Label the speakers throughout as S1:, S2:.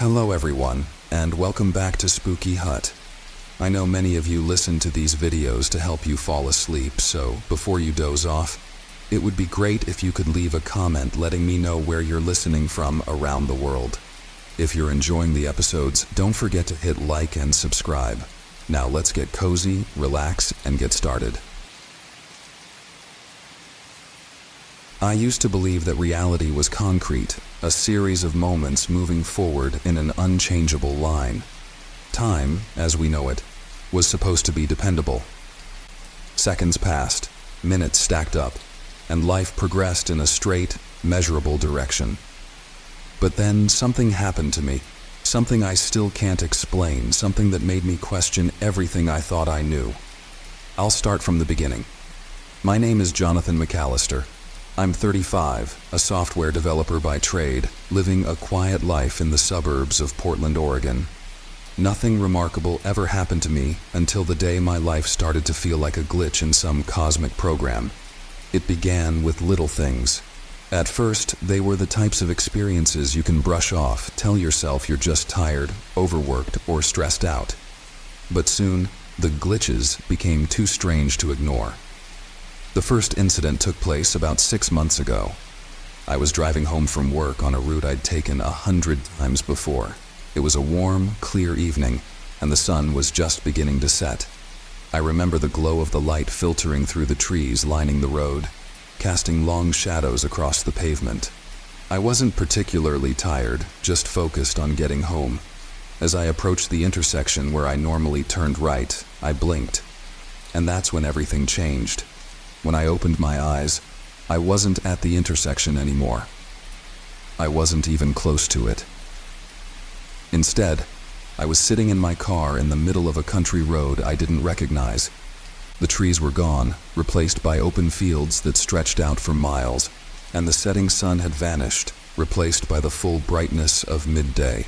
S1: Hello everyone, and welcome back to Spooky Hut. I know many of you listen to these videos to help you fall asleep, so before you doze off, it would be great if you could leave a comment letting me know where you're listening from around the world. If you're enjoying the episodes, don't forget to hit like and subscribe. Now let's get cozy, relax, and get started. I used to believe that reality was concrete, a series of moments moving forward in an unchangeable line. Time, as we know it, was supposed to be dependable. Seconds passed, minutes stacked up, and life progressed in a straight, measurable direction. But then something happened to me, something I still can't explain, something that made me question everything I thought I knew. I'll start from the beginning. My name is Jonathan McAllister. I'm 35, a software developer by trade, living a quiet life in the suburbs of Portland, Oregon. Nothing remarkable ever happened to me until the day my life started to feel like a glitch in some cosmic program. It began with little things. At first, they were the types of experiences you can brush off, tell yourself you're just tired, overworked, or stressed out. But soon, the glitches became too strange to ignore. The first incident took place about 6 months ago. I was driving home from work on a route I'd taken 100 times before. It was a warm, clear evening, and the sun was just beginning to set. I remember the glow of the light filtering through the trees lining the road, casting long shadows across the pavement. I wasn't particularly tired, just focused on getting home. As I approached the intersection where I normally turned right, I blinked. And that's when everything changed. When I opened my eyes, I wasn't at the intersection anymore. I wasn't even close to it. Instead, I was sitting in my car in the middle of a country road I didn't recognize. The trees were gone, replaced by open fields that stretched out for miles, and the setting sun had vanished, replaced by the full brightness of midday.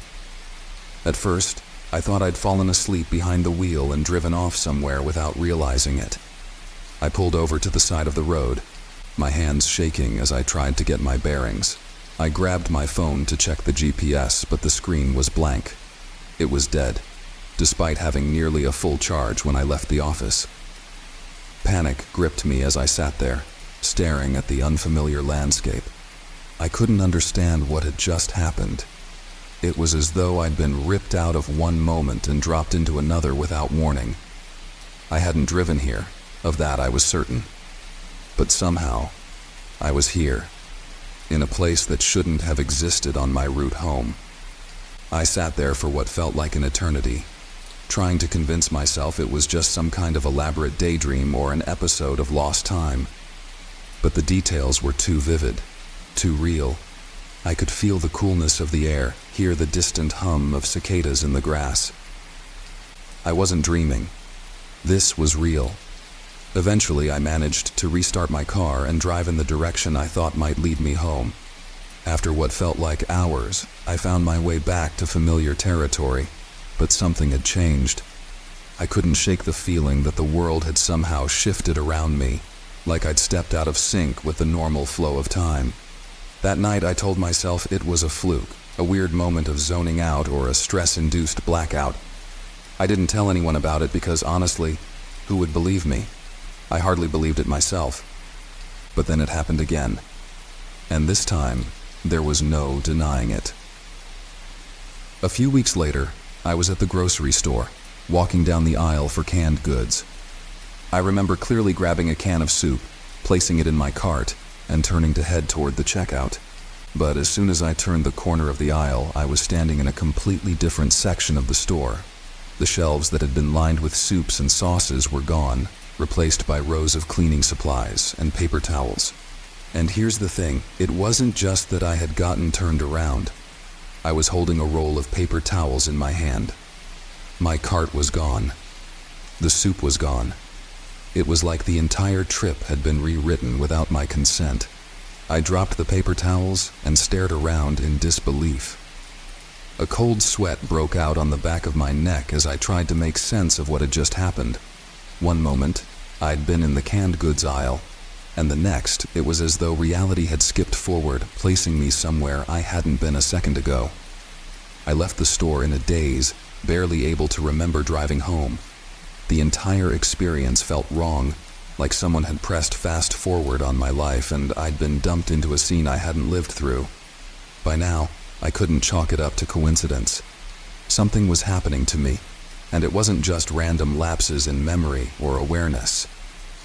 S1: At first, I thought I'd fallen asleep behind the wheel and driven off somewhere without realizing it. I pulled over to the side of the road, my hands shaking as I tried to get my bearings. I grabbed my phone to check the GPS, but the screen was blank. It was dead, despite having nearly a full charge when I left the office. Panic gripped me as I sat there, staring at the unfamiliar landscape. I couldn't understand what had just happened. It was as though I'd been ripped out of one moment and dropped into another without warning. I hadn't driven here. Of that I was certain. But somehow, I was here, in a place that shouldn't have existed on my route home. I sat there for what felt like an eternity, trying to convince myself it was just some kind of elaborate daydream or an episode of lost time. But the details were too vivid, too real. I could feel the coolness of the air, hear the distant hum of cicadas in the grass. I wasn't dreaming. This was real. Eventually, I managed to restart my car and drive in the direction I thought might lead me home. After what felt like hours, I found my way back to familiar territory, but something had changed. I couldn't shake the feeling that the world had somehow shifted around me, like I'd stepped out of sync with the normal flow of time. That night, I told myself it was a fluke, a weird moment of zoning out or a stress-induced blackout. I didn't tell anyone about it because, honestly, who would believe me? I hardly believed it myself. But then it happened again. And this time, there was no denying it. A few weeks later, I was at the grocery store, walking down the aisle for canned goods. I remember clearly grabbing a can of soup, placing it in my cart, and turning to head toward the checkout. But as soon as I turned the corner of the aisle, I was standing in a completely different section of the store. The shelves that had been lined with soups and sauces were gone, replaced by rows of cleaning supplies and paper towels. And here's the thing, it wasn't just that I had gotten turned around. I was holding a roll of paper towels in my hand. My cart was gone. The soup was gone. It was like the entire trip had been rewritten without my consent. I dropped the paper towels and stared around in disbelief. A cold sweat broke out on the back of my neck as I tried to make sense of what had just happened. One moment, I'd been in the canned goods aisle, and the next, it was as though reality had skipped forward, placing me somewhere I hadn't been a second ago. I left the store in a daze, barely able to remember driving home. The entire experience felt wrong, like someone had pressed fast forward on my life and I'd been dumped into a scene I hadn't lived through. By now, I couldn't chalk it up to coincidence. Something was happening to me, and it wasn't just random lapses in memory or awareness.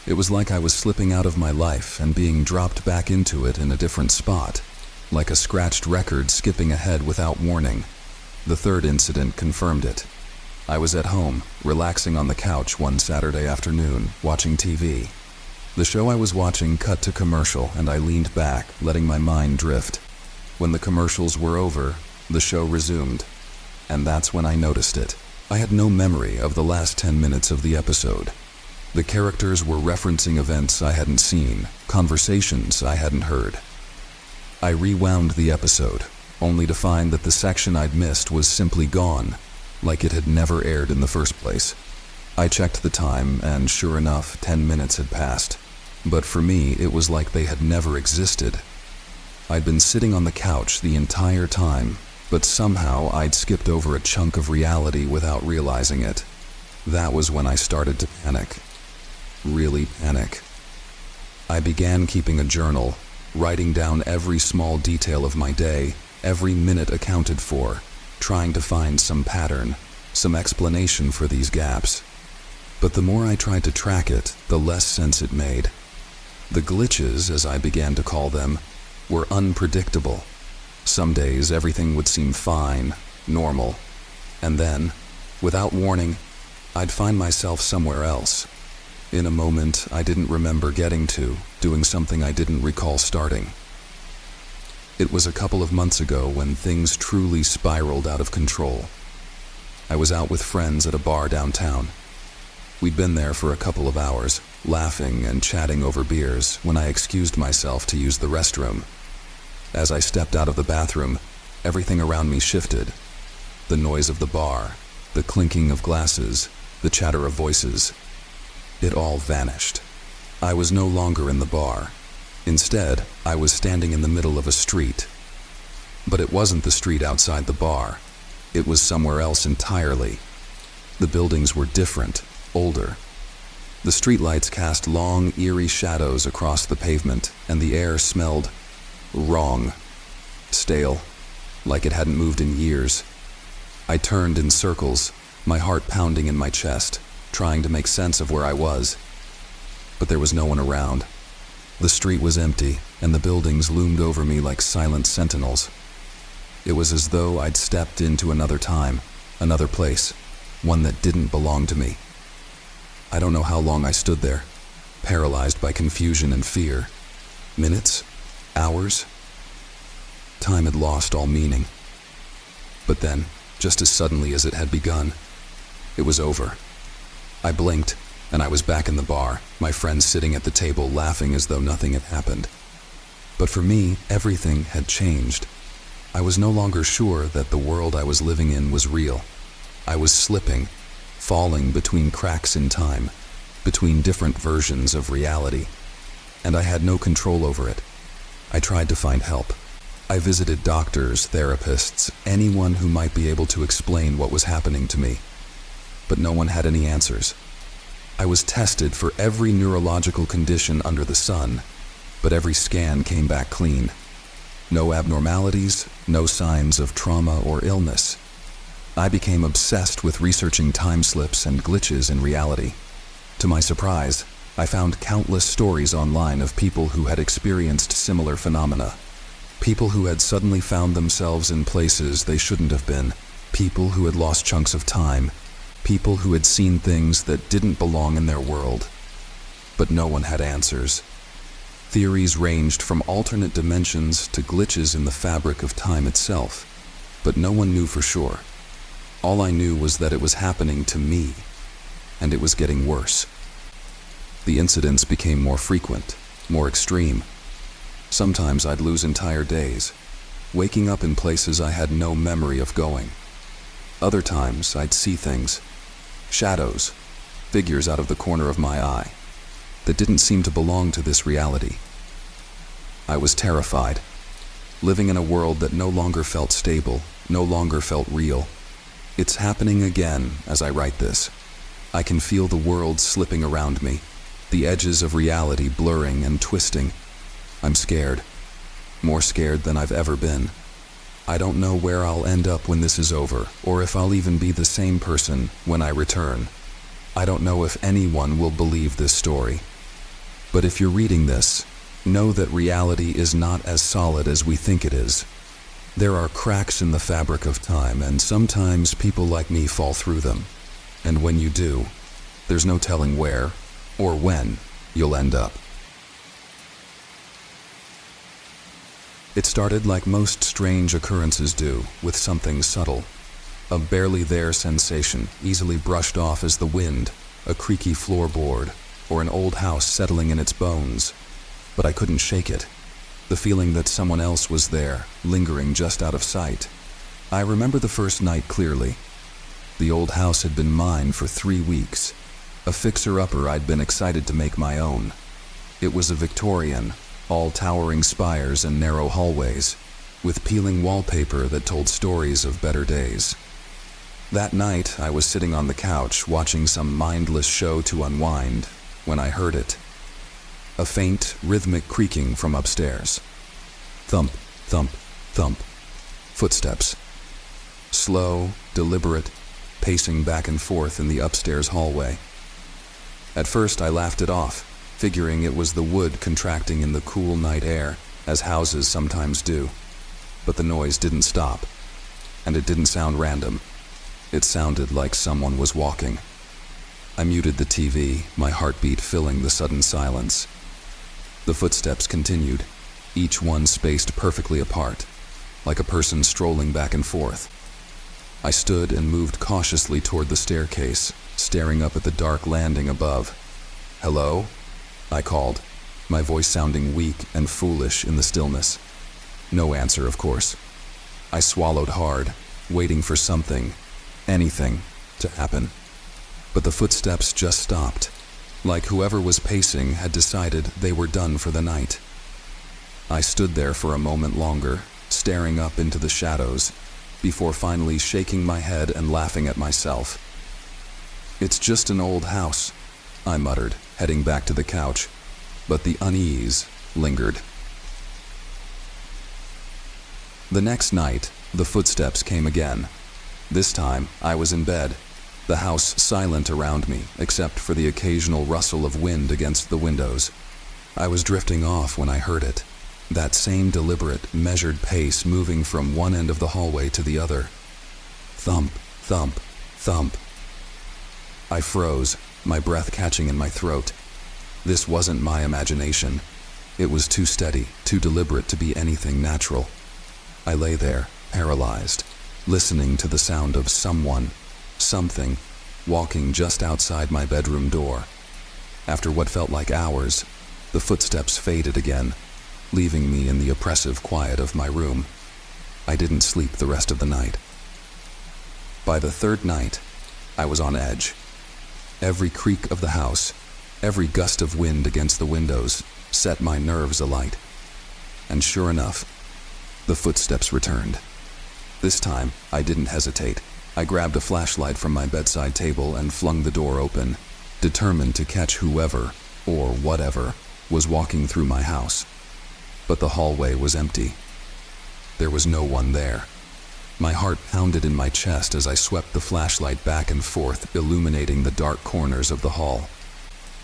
S1: It was like I was slipping out of my life and being dropped back into it in a different spot, like a scratched record skipping ahead without warning. The third incident confirmed it. I was at home, relaxing on the couch one Saturday afternoon, watching TV. The show I was watching cut to commercial, and I leaned back, letting my mind drift. When the commercials were over, the show resumed, and that's when I noticed it. I had no memory of the last 10 minutes of the episode. The characters were referencing events I hadn't seen, conversations I hadn't heard. I rewound the episode, only to find that the section I'd missed was simply gone, like it had never aired in the first place. I checked the time, and sure enough, 10 minutes had passed. But for me, it was like they had never existed. I'd been sitting on the couch the entire time, but somehow I'd skipped over a chunk of reality without realizing it. That was when I started to panic. Really panic. I began keeping a journal, writing down every small detail of my day, every minute accounted for, trying to find some pattern, some explanation for these gaps. But the more I tried to track it, the less sense it made. The glitches, as I began to call them, were unpredictable. Some days everything would seem fine, normal, and then, without warning, I'd find myself somewhere else. In a moment I didn't remember getting to, doing something I didn't recall starting. It was a couple of months ago when things truly spiraled out of control. I was out with friends at a bar downtown. We'd been there for a couple of hours, laughing and chatting over beers, when I excused myself to use the restroom. As I stepped out of the bathroom, everything around me shifted. The noise of the bar, the clinking of glasses, the chatter of voices. It all vanished. I was no longer in the bar. Instead, I was standing in the middle of a street. But it wasn't the street outside the bar. It was somewhere else entirely. The buildings were different, older. The streetlights cast long, eerie shadows across the pavement, and the air smelled wrong, stale, like it hadn't moved in years. I turned in circles, my heart pounding in my chest, trying to make sense of where I was. But there was no one around. The street was empty, and the buildings loomed over me like silent sentinels. It was as though I'd stepped into another time, another place, one that didn't belong to me. I don't know how long I stood there, paralyzed by confusion and fear. Minutes? Hours? Time had lost all meaning. But then, just as suddenly as it had begun, it was over. I blinked, and I was back in the bar, my friends sitting at the table laughing as though nothing had happened. But for me, everything had changed. I was no longer sure that the world I was living in was real. I was slipping, falling between cracks in time, between different versions of reality, and I had no control over it. I tried to find help. I visited doctors, therapists, anyone who might be able to explain what was happening to me. But no one had any answers. I was tested for every neurological condition under the sun, but every scan came back clean. No abnormalities, no signs of trauma or illness. I became obsessed with researching time slips and glitches in reality. To my surprise, I found countless stories online of people who had experienced similar phenomena. People who had suddenly found themselves in places they shouldn't have been. People who had lost chunks of time. People who had seen things that didn't belong in their world. But no one had answers. Theories ranged from alternate dimensions to glitches in the fabric of time itself, but no one knew for sure. All I knew was that it was happening to me, and it was getting worse. The incidents became more frequent, more extreme. Sometimes I'd lose entire days, waking up in places I had no memory of going. Other times I'd see things, shadows, figures out of the corner of my eye, that didn't seem to belong to this reality. I was terrified, living in a world that no longer felt stable, no longer felt real. It's happening again as I write this. I can feel the world slipping around me, the edges of reality blurring and twisting. I'm scared, more scared than I've ever been. I don't know where I'll end up when this is over, or if I'll even be the same person when I return. I don't know if anyone will believe this story. But if you're reading this, know that reality is not as solid as we think it is. There are cracks in the fabric of time, and sometimes people like me fall through them. And when you do, there's no telling where or when you'll end up. It started like most strange occurrences do, with something subtle. A barely there sensation, easily brushed off as the wind, a creaky floorboard, or an old house settling in its bones. But I couldn't shake it. The feeling that someone else was there, lingering just out of sight. I remember the first night clearly. The old house had been mine for 3 weeks. A fixer-upper I'd been excited to make my own. It was a Victorian, all towering spires and narrow hallways, with peeling wallpaper that told stories of better days. That night, I was sitting on the couch watching some mindless show to unwind when I heard it. A faint, rhythmic creaking from upstairs. Thump, thump, thump. Footsteps. Slow, deliberate, pacing back and forth in the upstairs hallway. At first, I laughed it off, figuring it was the wood contracting in the cool night air, as houses sometimes do. But the noise didn't stop, and it didn't sound random. It sounded like someone was walking. I muted the TV, my heartbeat filling the sudden silence. The footsteps continued, each one spaced perfectly apart, like a person strolling back and forth. I stood and moved cautiously toward the staircase, staring up at the dark landing above. "Hello?" I called, my voice sounding weak and foolish in the stillness. No answer, of course. I swallowed hard, waiting for something, anything, to happen. But the footsteps just stopped, like whoever was pacing had decided they were done for the night. I stood there for a moment longer, staring up into the shadows, before finally shaking my head and laughing at myself. "It's just an old house," I muttered, heading back to the couch, but the unease lingered. The next night, the footsteps came again. This time, I was in bed, the house silent around me, except for the occasional rustle of wind against the windows. I was drifting off when I heard it, that same deliberate, measured pace moving from one end of the hallway to the other. Thump, thump, thump. I froze, my breath catching in my throat. This wasn't my imagination. It was too steady, too deliberate to be anything natural. I lay there, paralyzed, listening to the sound of someone, something, walking just outside my bedroom door. After what felt like hours, the footsteps faded again, leaving me in the oppressive quiet of my room. I didn't sleep the rest of the night. By the third night, I was on edge. Every creak of the house, every gust of wind against the windows, set my nerves alight. And sure enough, the footsteps returned. This time, I didn't hesitate. I grabbed a flashlight from my bedside table and flung the door open, determined to catch whoever, or whatever, was walking through my house. But the hallway was empty. There was no one there. My heart pounded in my chest as I swept the flashlight back and forth, illuminating the dark corners of the hall.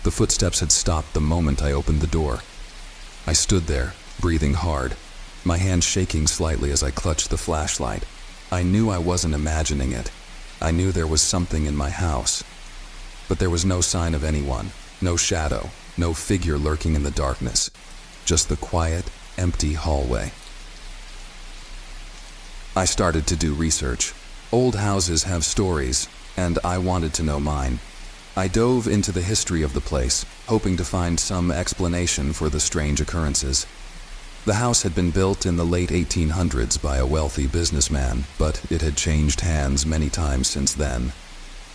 S1: The footsteps had stopped the moment I opened the door. I stood there, breathing hard, my hand shaking slightly as I clutched the flashlight. I knew I wasn't imagining it. I knew there was something in my house. But there was no sign of anyone, no shadow, no figure lurking in the darkness. Just the quiet, empty hallway. I started to do research. Old houses have stories, and I wanted to know mine. I dove into the history of the place, hoping to find some explanation for the strange occurrences. The house had been built in the late 1800s by a wealthy businessman, but it had changed hands many times since then.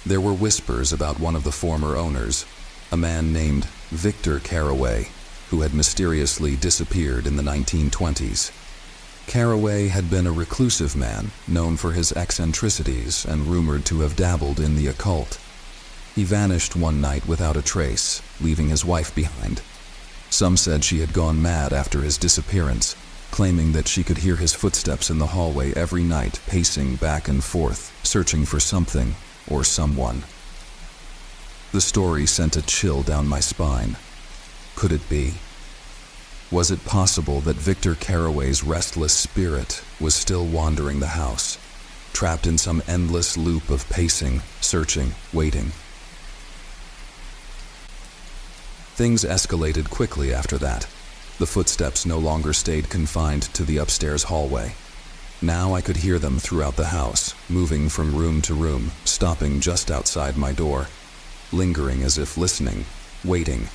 S1: There were whispers about one of the former owners, a man named Victor Carraway, who had mysteriously disappeared in the 1920s. Carraway had been a reclusive man, known for his eccentricities and rumored to have dabbled in the occult. He vanished one night without a trace, leaving his wife behind. Some said she had gone mad after his disappearance, claiming that she could hear his footsteps in the hallway every night, pacing back and forth, searching for something or someone. The story sent a chill down my spine. Could it be? Was it possible that Victor Carraway's restless spirit was still wandering the house, trapped in some endless loop of pacing, searching, waiting? Things escalated quickly after that. The footsteps no longer stayed confined to the upstairs hallway. Now I could hear them throughout the house, moving from room to room, stopping just outside my door, lingering as if listening, waiting.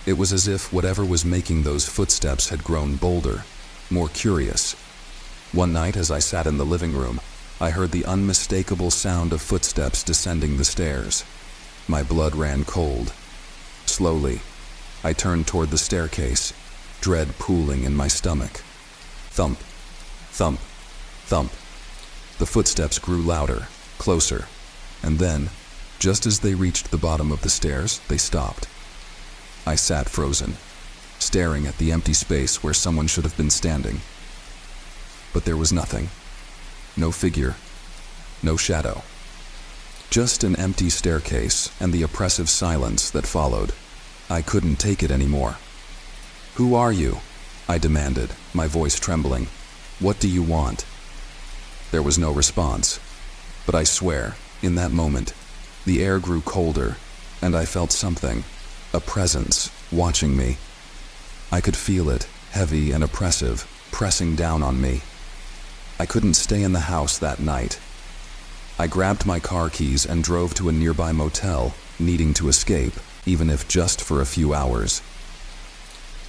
S1: It was as if whatever was making those footsteps had grown bolder, more curious. One night, as I sat in the living room, I heard the unmistakable sound of footsteps descending the stairs. My blood ran cold. Slowly, I turned toward the staircase, dread pooling in my stomach. Thump, thump, thump. The footsteps grew louder, closer, and then, just as they reached the bottom of the stairs, they stopped. I sat frozen, staring at the empty space where someone should have been standing. But there was nothing. No figure. No shadow. Just an empty staircase and the oppressive silence that followed. I couldn't take it anymore. "Who are you?" I demanded, my voice trembling. "What do you want?" There was no response. But I swear, in that moment, the air grew colder, and I felt something. A presence, watching me. I could feel it, heavy and oppressive, pressing down on me. I couldn't stay in the house that night. I grabbed my car keys and drove to a nearby motel, needing to escape, even if just for a few hours.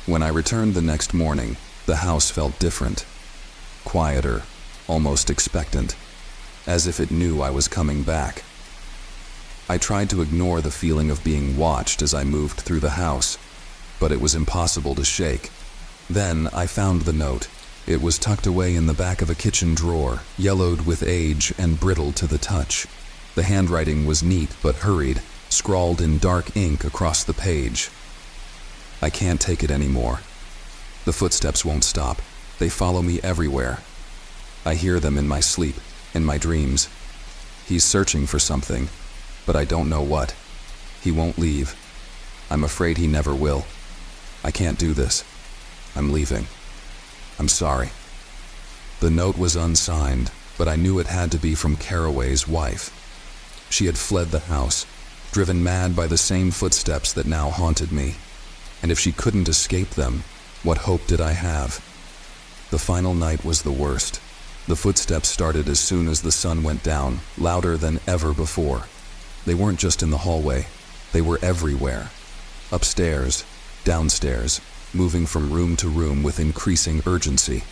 S1: When I returned the next morning, the house felt different. Quieter, almost expectant, as if it knew I was coming back. I tried to ignore the feeling of being watched as I moved through the house, but it was impossible to shake. Then I found the note. It was tucked away in the back of a kitchen drawer, yellowed with age and brittle to the touch. The handwriting was neat but hurried, scrawled in dark ink across the page. "I can't take it anymore. The footsteps won't stop. They follow me everywhere. I hear them in my sleep, in my dreams. He's searching for something, but I don't know what. He won't leave. I'm afraid he never will. I can't do this. I'm leaving. I'm sorry." The note was unsigned, but I knew it had to be from Carraway's wife. She had fled the house, driven mad by the same footsteps that now haunted me. And if she couldn't escape them, what hope did I have? The final night was the worst. The footsteps started as soon as the sun went down, louder than ever before. They weren't just in the hallway. They were everywhere. Upstairs, downstairs, moving from room to room with increasing urgency.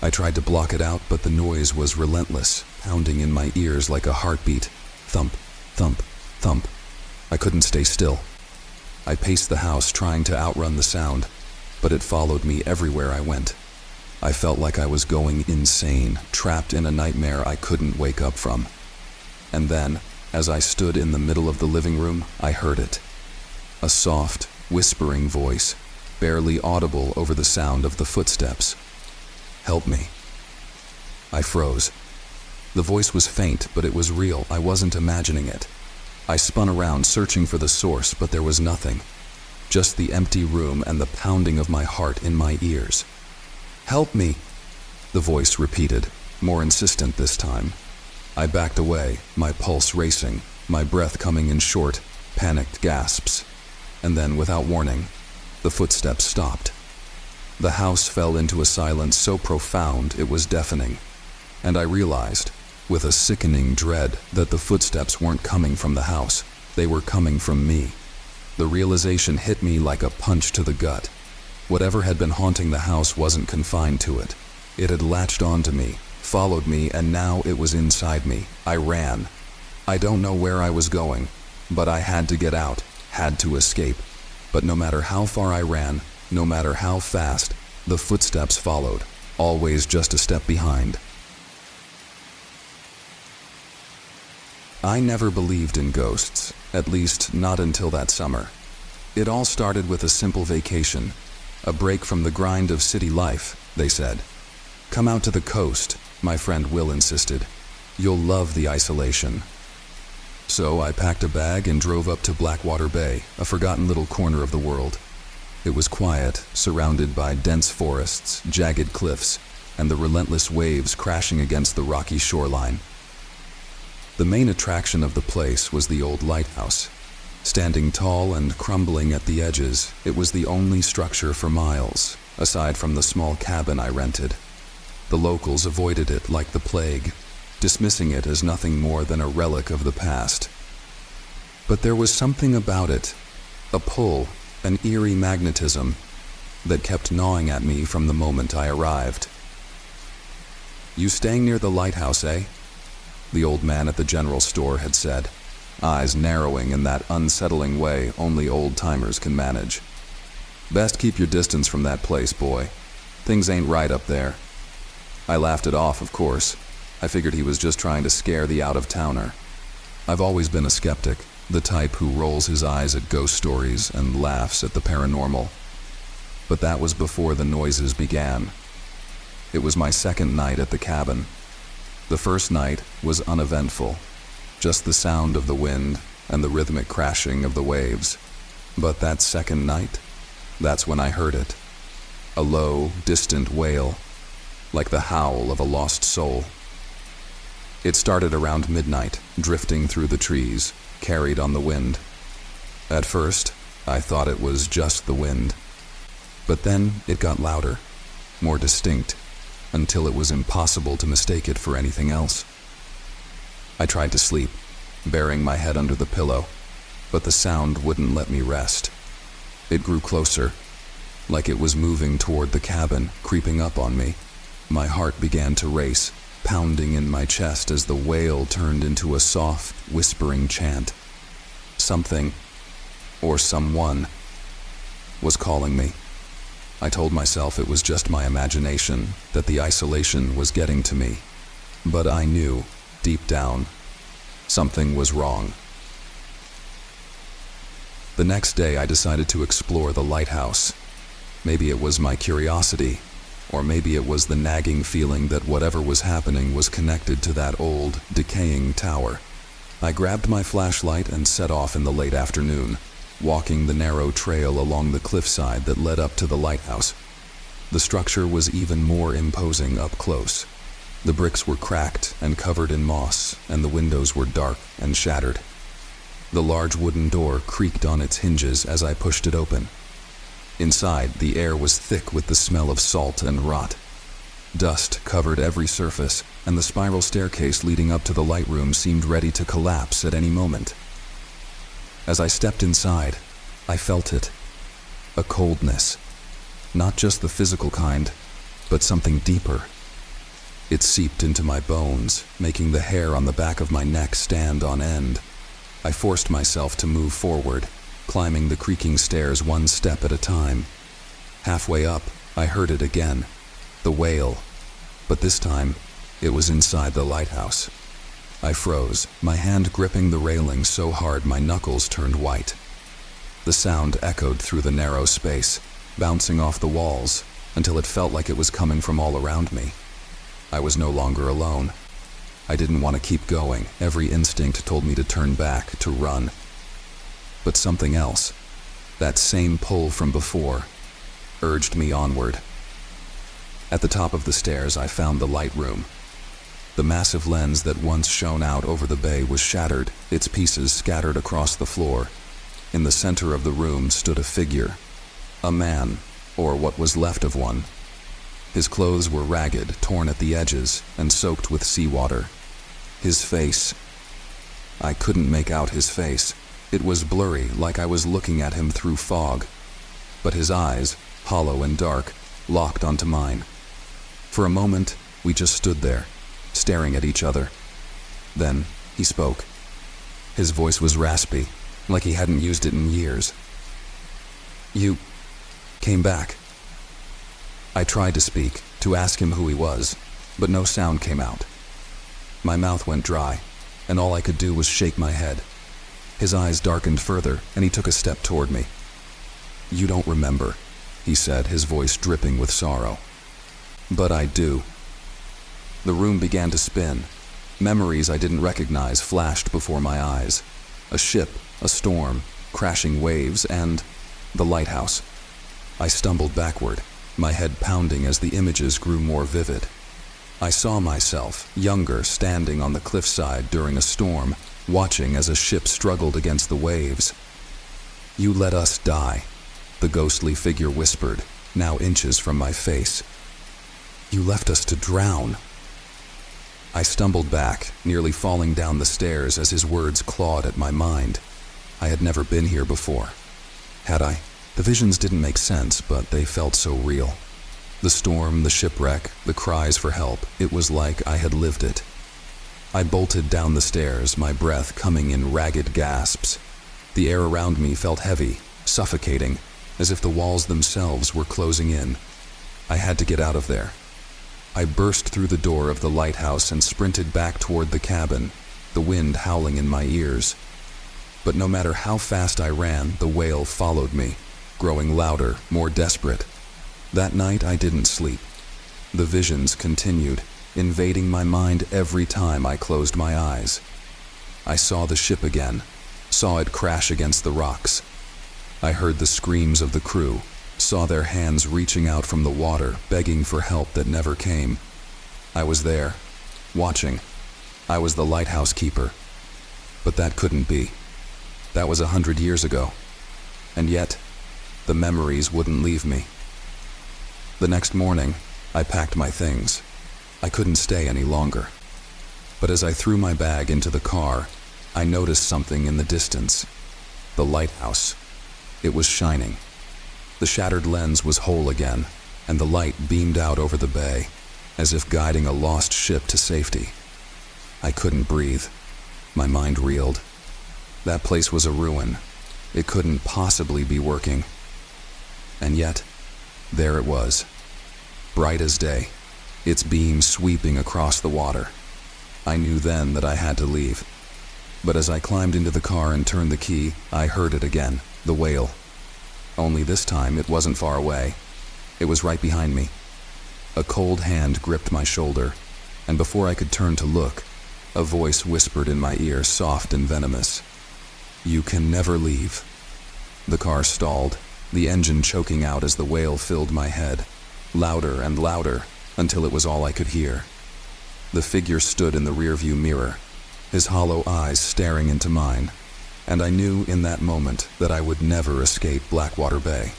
S1: I tried to block it out, but the noise was relentless, pounding in my ears like a heartbeat. Thump, thump, thump. I couldn't stay still. I paced the house trying to outrun the sound, but it followed me everywhere I went. I felt like I was going insane, trapped in a nightmare I couldn't wake up from. And then, as I stood in the middle of the living room, I heard it. A soft, whispering voice, barely audible over the sound of the footsteps. "Help me." I froze. The voice was faint, but it was real. I wasn't imagining it. I spun around, searching for the source, but there was nothing. Just the empty room and the pounding of my heart in my ears. "Help me," the voice repeated, more insistent this time. I backed away, my pulse racing, my breath coming in short, panicked gasps. And then, without warning, the footsteps stopped. The house fell into a silence so profound it was deafening. And I realized, with a sickening dread, that the footsteps weren't coming from the house. They were coming from me. The realization hit me like a punch to the gut. Whatever had been haunting the house wasn't confined to it. It had latched onto me, followed me, and now it was inside me. I ran. I don't know where I was going, but I had to get out, had to escape. But no matter how far I ran, no matter how fast, the footsteps followed. always just a step behind. I never believed in ghosts, at least not until that summer. It all started with a simple vacation, a break from the grind of city life, they said. "Come out to the coast," my friend Will insisted. "You'll love the isolation." So I packed a bag and drove up to Blackwater Bay, a forgotten little corner of the world. It was quiet, surrounded by dense forests, jagged cliffs, and the relentless waves crashing against the rocky shoreline. The main attraction of the place was the old lighthouse. Standing tall and crumbling at the edges, it was the only structure for miles, aside from the small cabin I rented. The locals avoided it like the plague, dismissing it as nothing more than a relic of the past. But there was something about it, a pull, an eerie magnetism, that kept gnawing at me from the moment I arrived. "You staying near the lighthouse, eh?" the old man at the general store had said, eyes narrowing in that unsettling way only old-timers can manage. "Best keep your distance from that place, boy. Things ain't right up there." I laughed it off, of course. I figured he was just trying to scare the out-of-towner. I've always been a skeptic, the type who rolls his eyes at ghost stories and laughs at the paranormal. But that was before the noises began. It was my second night at the cabin. The first night was uneventful, just the sound of the wind and the rhythmic crashing of the waves. But that second night, that's when I heard it. A low, distant wail, like the howl of a lost soul. It started around midnight, drifting through the trees, carried on the wind. At first, I thought it was just the wind. But then it got louder, more distinct, until it was impossible to mistake it for anything else. I tried to sleep, burying my head under the pillow, but the sound wouldn't let me rest. It grew closer, like it was moving toward the cabin, creeping up on me. My heart began to race, pounding in my chest as the wail turned into a soft, whispering chant. Something, or someone, was calling me. I told myself it was just my imagination, that the isolation was getting to me. But I knew, deep down, something was wrong. The next day I decided to explore the lighthouse. Maybe it was my curiosity, or maybe it was the nagging feeling that whatever was happening was connected to that old, decaying tower. I grabbed my flashlight and set off in the late afternoon, walking the narrow trail along the cliffside that led up to the lighthouse. The structure was even more imposing up close. The bricks were cracked and covered in moss, and the windows were dark and shattered. The large wooden door creaked on its hinges as I pushed it open. Inside, the air was thick with the smell of salt and rot. Dust covered every surface, and the spiral staircase leading up to the light room seemed ready to collapse at any moment. As I stepped inside, I felt it. A coldness. Not just the physical kind, but something deeper. It seeped into my bones, making the hair on the back of my neck stand on end. I forced myself to move forward, climbing the creaking stairs one step at a time. Halfway up, I heard it again, the wail, but this time, it was inside the lighthouse. I froze, my hand gripping the railing so hard my knuckles turned white. The sound echoed through the narrow space, bouncing off the walls, until it felt like it was coming from all around me. I was no longer alone. I didn't want to keep going. Every instinct told me to turn back, to run. But something else, that same pull from before, urged me onward. At the top of the stairs, I found the light room. The massive lens that once shone out over the bay was shattered, its pieces scattered across the floor. In the center of the room stood a figure, a man, or what was left of one. His clothes were ragged, torn at the edges, and soaked with seawater. His face, I couldn't make out his face. It was blurry, like I was looking at him through fog. But his eyes, hollow and dark, locked onto mine. For a moment, we just stood there, staring at each other. Then, he spoke. His voice was raspy, like he hadn't used it in years. "You came back." I tried to speak, to ask him who he was, but no sound came out. My mouth went dry, and all I could do was shake my head. His eyes darkened further, and he took a step toward me. "You don't remember," he said, his voice dripping with sorrow. "But I do." The room began to spin. Memories I didn't recognize flashed before my eyes. A ship, a storm, crashing waves, and the lighthouse. I stumbled backward, my head pounding as the images grew more vivid. I saw myself, younger, standing on the cliffside during a storm, watching as a ship struggled against the waves. "You let us die," the ghostly figure whispered, now inches from my face. "You left us to drown." I stumbled back, nearly falling down the stairs as his words clawed at my mind. I had never been here before. Had I? The visions didn't make sense, but they felt so real. The storm, the shipwreck, the cries for help, it was like I had lived it. I bolted down the stairs, my breath coming in ragged gasps. The air around me felt heavy, suffocating, as if the walls themselves were closing in. I had to get out of there. I burst through the door of the lighthouse and sprinted back toward the cabin, the wind howling in my ears. But no matter how fast I ran, the wail followed me, growing louder, more desperate. That night I didn't sleep. The visions continued, invading my mind every time I closed my eyes. I saw the ship again, saw it crash against the rocks. I heard the screams of the crew, saw their hands reaching out from the water, begging for help that never came. I was there, watching. I was the lighthouse keeper. But that couldn't be. That was 100 years ago. And yet, the memories wouldn't leave me. The next morning, I packed my things. I couldn't stay any longer. But as I threw my bag into the car, I noticed something in the distance. The lighthouse. It was shining. The shattered lens was whole again, and the light beamed out over the bay, as if guiding a lost ship to safety. I couldn't breathe. My mind reeled. That place was a ruin. It couldn't possibly be working. And yet, there it was, bright as day, its beam sweeping across the water. I knew then that I had to leave. But as I climbed into the car and turned the key, I heard it again, the wail. Only this time it wasn't far away. It was right behind me. A cold hand gripped my shoulder, and before I could turn to look, a voice whispered in my ear, soft and venomous. "You can never leave." The car stalled, the engine choking out as the wail filled my head, louder and louder, until it was all I could hear. The figure stood in the rearview mirror, his hollow eyes staring into mine, and I knew in that moment that I would never escape Blackwater Bay.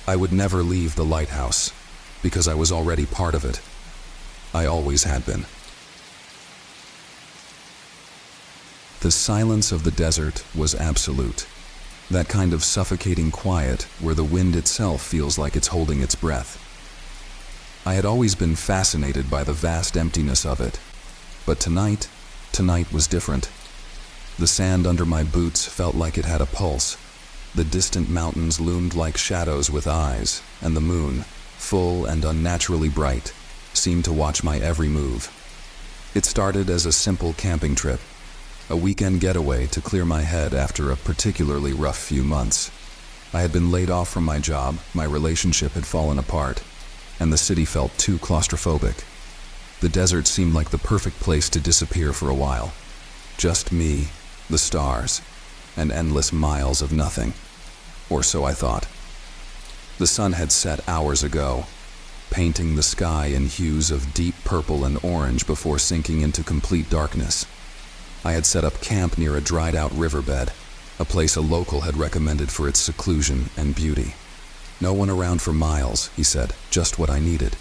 S1: I would never leave the lighthouse, because I was already part of it. I always had been. The silence of the desert was absolute. That kind of suffocating quiet where the wind itself feels like it's holding its breath. I had always been fascinated by the vast emptiness of it, but tonight was different. The sand under my boots felt like it had a pulse. The distant mountains loomed like shadows with eyes, and the moon, full and unnaturally bright, seemed to watch my every move. It started as a simple camping trip, a weekend getaway to clear my head after a particularly rough few months. I had been laid off from my job, my relationship had fallen apart, and the city felt too claustrophobic. The desert seemed like the perfect place to disappear for a while. Just me, the stars, and endless miles of nothing. Or so I thought. The sun had set hours ago, painting the sky in hues of deep purple and orange before sinking into complete darkness. I had set up camp near a dried-out riverbed, a place a local had recommended for its seclusion and beauty. No one around for miles, he said, just what I needed.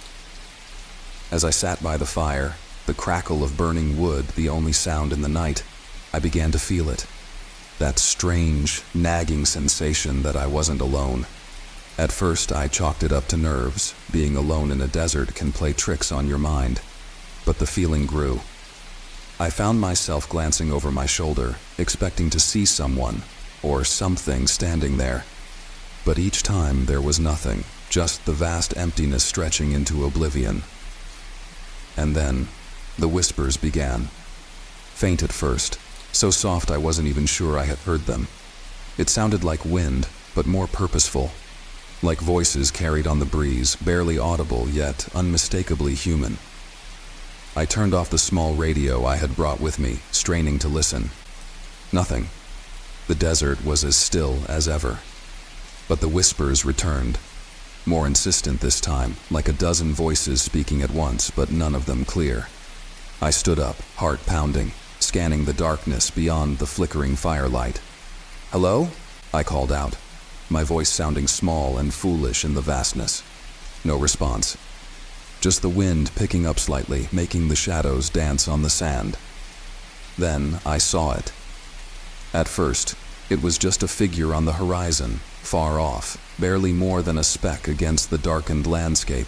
S1: As I sat by the fire, the crackle of burning wood the only sound in the night, I began to feel it. That strange, nagging sensation that I wasn't alone. At first, I chalked it up to nerves. Being alone in a desert can play tricks on your mind. But the feeling grew. I found myself glancing over my shoulder, expecting to see someone or something standing there. But each time there was nothing, just the vast emptiness stretching into oblivion. And then, the whispers began. Faint at first, so soft I wasn't even sure I had heard them. It sounded like wind, but more purposeful, like voices carried on the breeze, barely audible yet unmistakably human. I turned off the small radio I had brought with me, straining to listen. Nothing. The desert was as still as ever. But the whispers returned, more insistent this time, like a dozen voices speaking at once, but none of them clear. I stood up, heart pounding, scanning the darkness beyond the flickering firelight. "Hello?" I called out, my voice sounding small and foolish in the vastness. No response. Just the wind picking up slightly, making the shadows dance on the sand. Then I saw it. At first, it was just a figure on the horizon, far off, barely more than a speck against the darkened landscape.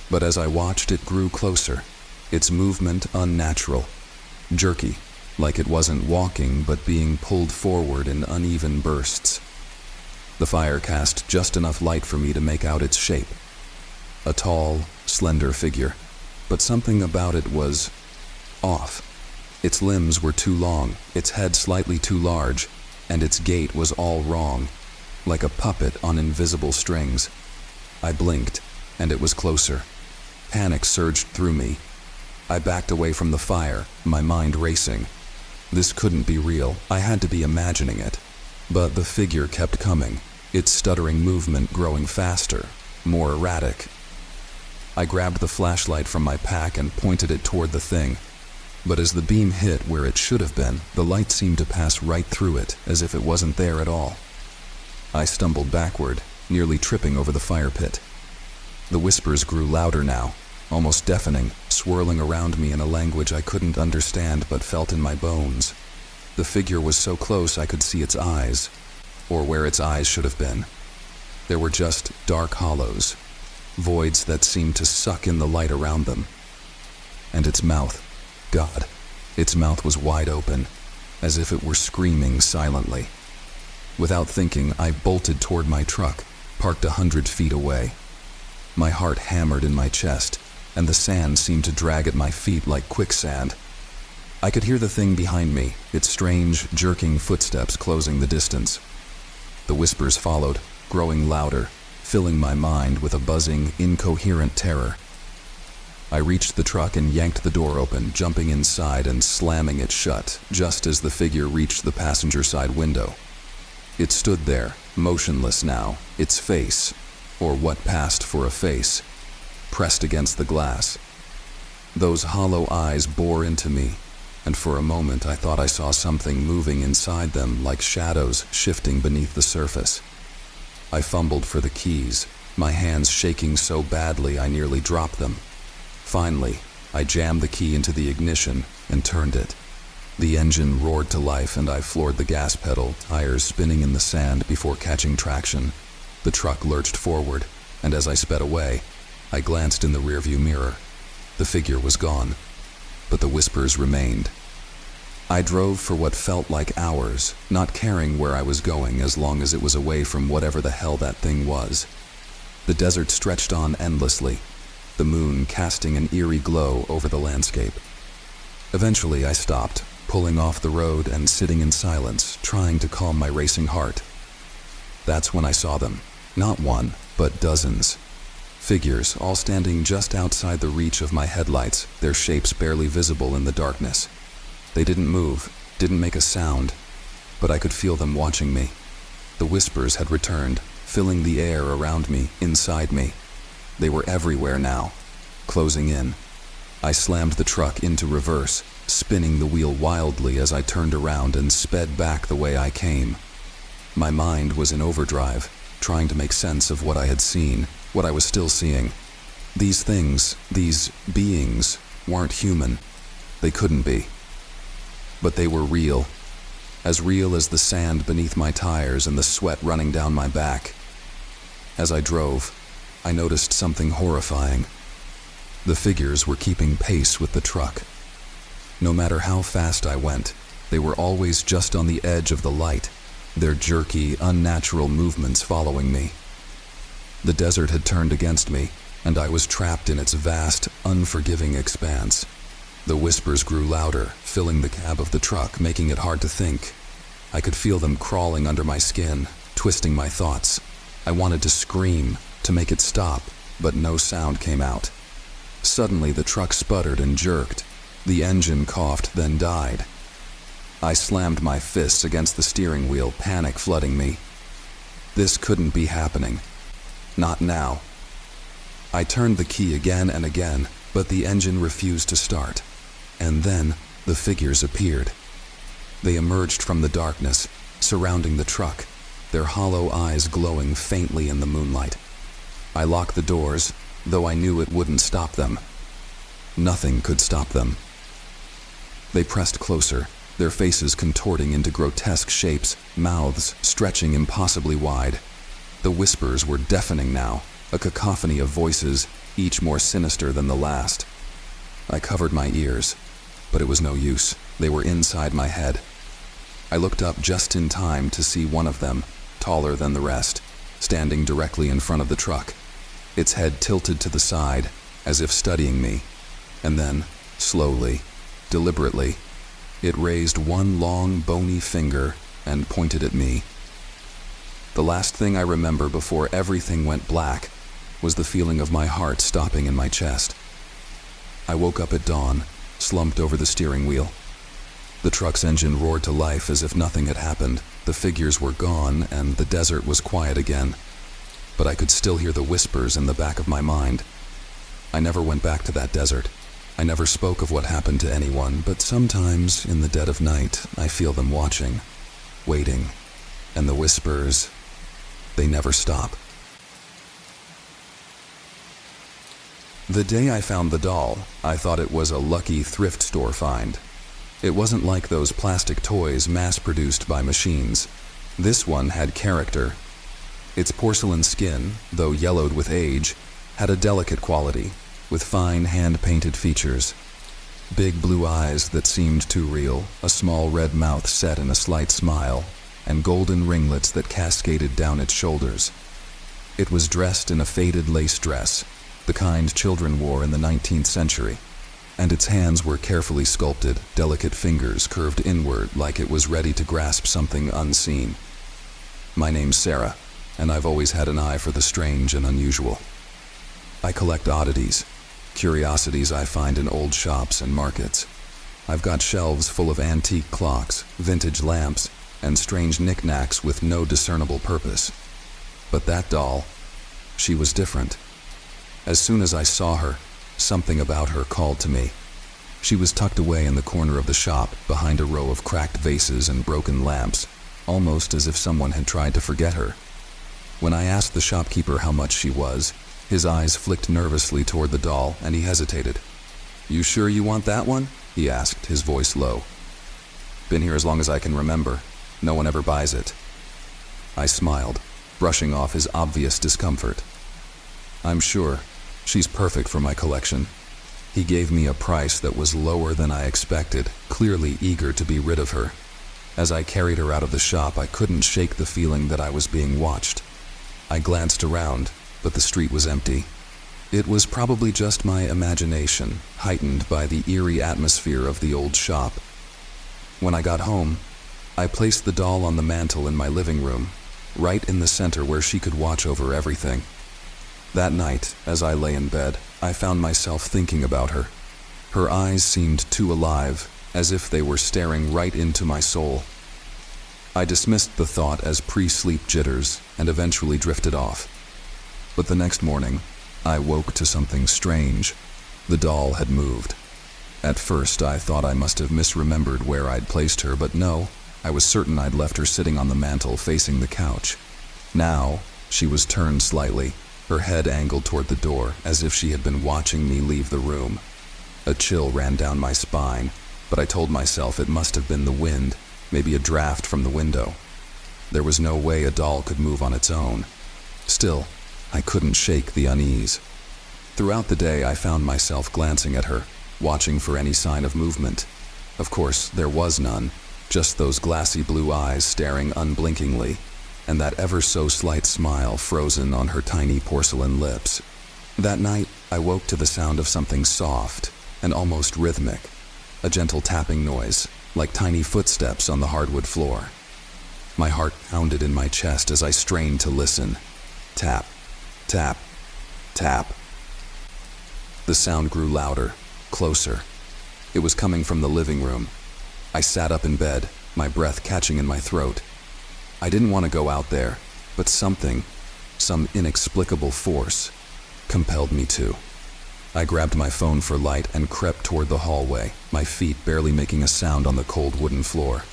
S1: But as I watched, it grew closer, its movement unnatural, jerky, like it wasn't walking but being pulled forward in uneven bursts. The fire cast just enough light for me to make out its shape. A tall, slender figure, but something about it was off. Its limbs were too long, its head slightly too large, and its gait was all wrong, like a puppet on invisible strings. I blinked, and it was closer. Panic surged through me. I backed away from the fire, my mind racing. This couldn't be real, I had to be imagining it. But the figure kept coming, its stuttering movement growing faster, more erratic. I grabbed the flashlight from my pack and pointed it toward the thing. But as the beam hit where it should have been, the light seemed to pass right through it, as if it wasn't there at all. I stumbled backward, nearly tripping over the fire pit. The whispers grew louder now, almost deafening, swirling around me in a language I couldn't understand but felt in my bones. The figure was so close I could see its eyes, or where its eyes should have been. There were just dark hollows, voids that seemed to suck in the light around them. And its mouth, God, its mouth was wide open, as if it were screaming silently. Without thinking, I bolted toward my truck, parked 100 feet away. My heart hammered in my chest, and the sand seemed to drag at my feet like quicksand. I could hear the thing behind me, its strange, jerking footsteps closing the distance. The whispers followed, growing louder, filling my mind with a buzzing, incoherent terror. I reached the truck and yanked the door open, jumping inside and slamming it shut, just as the figure reached the passenger side window. It stood there, motionless now, its face, or what passed for a face, pressed against the glass. Those hollow eyes bore into me, and for a moment I thought I saw something moving inside them, like shadows shifting beneath the surface. I fumbled for the keys, my hands shaking so badly I nearly dropped them. Finally, I jammed the key into the ignition and turned it. The engine roared to life and I floored the gas pedal, tires spinning in the sand before catching traction. The truck lurched forward, and as I sped away, I glanced in the rearview mirror. The figure was gone, but the whispers remained. I drove for what felt like hours, not caring where I was going as long as it was away from whatever the hell that thing was. The desert stretched on endlessly, the moon casting an eerie glow over the landscape. Eventually I stopped, pulling off the road and sitting in silence, trying to calm my racing heart. That's when I saw them. Not one, but dozens. Figures, all standing just outside the reach of my headlights, their shapes barely visible in the darkness. They didn't move, didn't make a sound, but I could feel them watching me. The whispers had returned, filling the air around me, inside me. They were everywhere now, closing in. I slammed the truck into reverse, spinning the wheel wildly as I turned around and sped back the way I came. My mind was in overdrive, trying to make sense of what I had seen, what I was still seeing. These things, these beings, weren't human. They couldn't be. But they were real as the sand beneath my tires and the sweat running down my back. As I drove, I noticed something horrifying. The figures were keeping pace with the truck. No matter how fast I went, they were always just on the edge of the light, their jerky, unnatural movements following me. The desert had turned against me, and I was trapped in its vast, unforgiving expanse. The whispers grew louder, filling the cab of the truck, making it hard to think. I could feel them crawling under my skin, twisting my thoughts. I wanted to scream, to make it stop, but no sound came out. Suddenly, the truck sputtered and jerked. The engine coughed, then died. I slammed my fists against the steering wheel, panic flooding me. This couldn't be happening. Not now. I turned the key again and again, but the engine refused to start. And then, the figures appeared. They emerged from the darkness, surrounding the truck, their hollow eyes glowing faintly in the moonlight. I locked the doors, though I knew it wouldn't stop them. Nothing could stop them. They pressed closer, their faces contorting into grotesque shapes, mouths stretching impossibly wide. The whispers were deafening now, a cacophony of voices, each more sinister than the last. I covered my ears, but it was no use. They were inside my head. I looked up just in time to see one of them, taller than the rest, standing directly in front of the truck, its head tilted to the side, as if studying me. And then, slowly, deliberately, it raised one long, bony finger and pointed at me. The last thing I remember before everything went black was the feeling of my heart stopping in my chest. I woke up at dawn, slumped over the steering wheel. The truck's engine roared to life as if nothing had happened. The figures were gone and the desert was quiet again. But I could still hear the whispers in the back of my mind. I never went back to that desert. I never spoke of what happened to anyone, but sometimes, in the dead of night, I feel them watching, waiting, and the whispers, they never stop. The day I found the doll, I thought it was a lucky thrift store find. It wasn't like those plastic toys mass-produced by machines. This one had character. Its porcelain skin, though yellowed with age, had a delicate quality, with fine hand-painted features. Big blue eyes that seemed too real, a small red mouth set in a slight smile, and golden ringlets that cascaded down its shoulders. It was dressed in a faded lace dress, the kind children wore in the 19th century, and its hands were carefully sculpted, delicate fingers curved inward like it was ready to grasp something unseen. My name's Sarah, and I've always had an eye for the strange and unusual. I collect oddities, curiosities I find in old shops and markets. I've got shelves full of antique clocks, vintage lamps, and strange knickknacks with no discernible purpose. But that doll, she was different. As soon as I saw her, something about her called to me. She was tucked away in the corner of the shop, behind a row of cracked vases and broken lamps, almost as if someone had tried to forget her. When I asked the shopkeeper how much she was, his eyes flicked nervously toward the doll, and he hesitated. "You sure you want that one?" he asked, his voice low. "Been here as long as I can remember. No one ever buys it." I smiled, brushing off his obvious discomfort. "I'm sure. She's perfect for my collection." He gave me a price that was lower than I expected, clearly eager to be rid of her. As I carried her out of the shop, I couldn't shake the feeling that I was being watched. I glanced around, but the street was empty. It was probably just my imagination, heightened by the eerie atmosphere of the old shop. When I got home, I placed the doll on the mantel in my living room, right in the center where she could watch over everything. That night, as I lay in bed, I found myself thinking about her. Her eyes seemed too alive, as if they were staring right into my soul. I dismissed the thought as pre-sleep jitters and eventually drifted off. But the next morning, I woke to something strange. The doll had moved. At first, I thought I must have misremembered where I'd placed her, but no, I was certain I'd left her sitting on the mantel facing the couch. Now, she was turned slightly, her head angled toward the door, as if she had been watching me leave the room. A chill ran down my spine, but I told myself it must have been the wind, maybe a draft from the window. There was no way a doll could move on its own. Still, I couldn't shake the unease. Throughout the day, I found myself glancing at her, watching for any sign of movement. Of course, there was none, just those glassy blue eyes staring unblinkingly. and that ever so slight smile frozen on her tiny porcelain lips. That night, I woke to the sound of something soft and almost rhythmic, a gentle tapping noise, like tiny footsteps on the hardwood floor. My heart pounded in my chest as I strained to listen. Tap, tap, tap. The sound grew louder, closer. It was coming from the living room. I sat up in bed, my breath catching in my throat. I didn't want to go out there, but something, some inexplicable force, compelled me to. I grabbed my phone for light and crept toward the hallway, my feet barely making a sound on the cold wooden floor.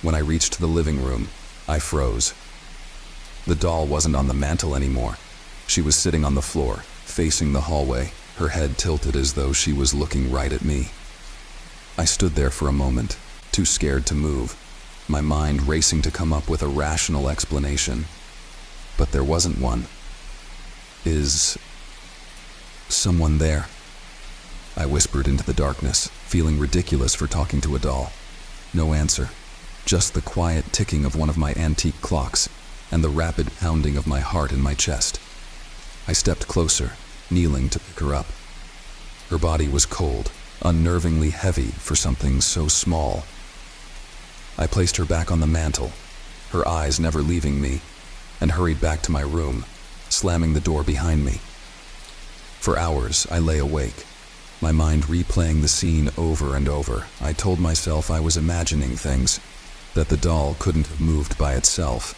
S1: When I reached the living room, I froze. The doll wasn't on the mantel anymore. She was sitting on the floor, facing the hallway, her head tilted as though she was looking right at me. I stood there for a moment, too scared to move, my mind racing to come up with a rational explanation. But there wasn't one. Is someone there? I whispered into the darkness, feeling ridiculous for talking to a doll. No answer, just the quiet ticking of one of my antique clocks and the rapid pounding of my heart in my chest. I stepped closer, kneeling to pick her up. Her body was cold, unnervingly heavy for something so small. I placed her back on the mantel, her eyes never leaving me, and hurried back to my room, slamming the door behind me. For hours, I lay awake, my mind replaying the scene over and over. I told myself I was imagining things, that the doll couldn't have moved by itself.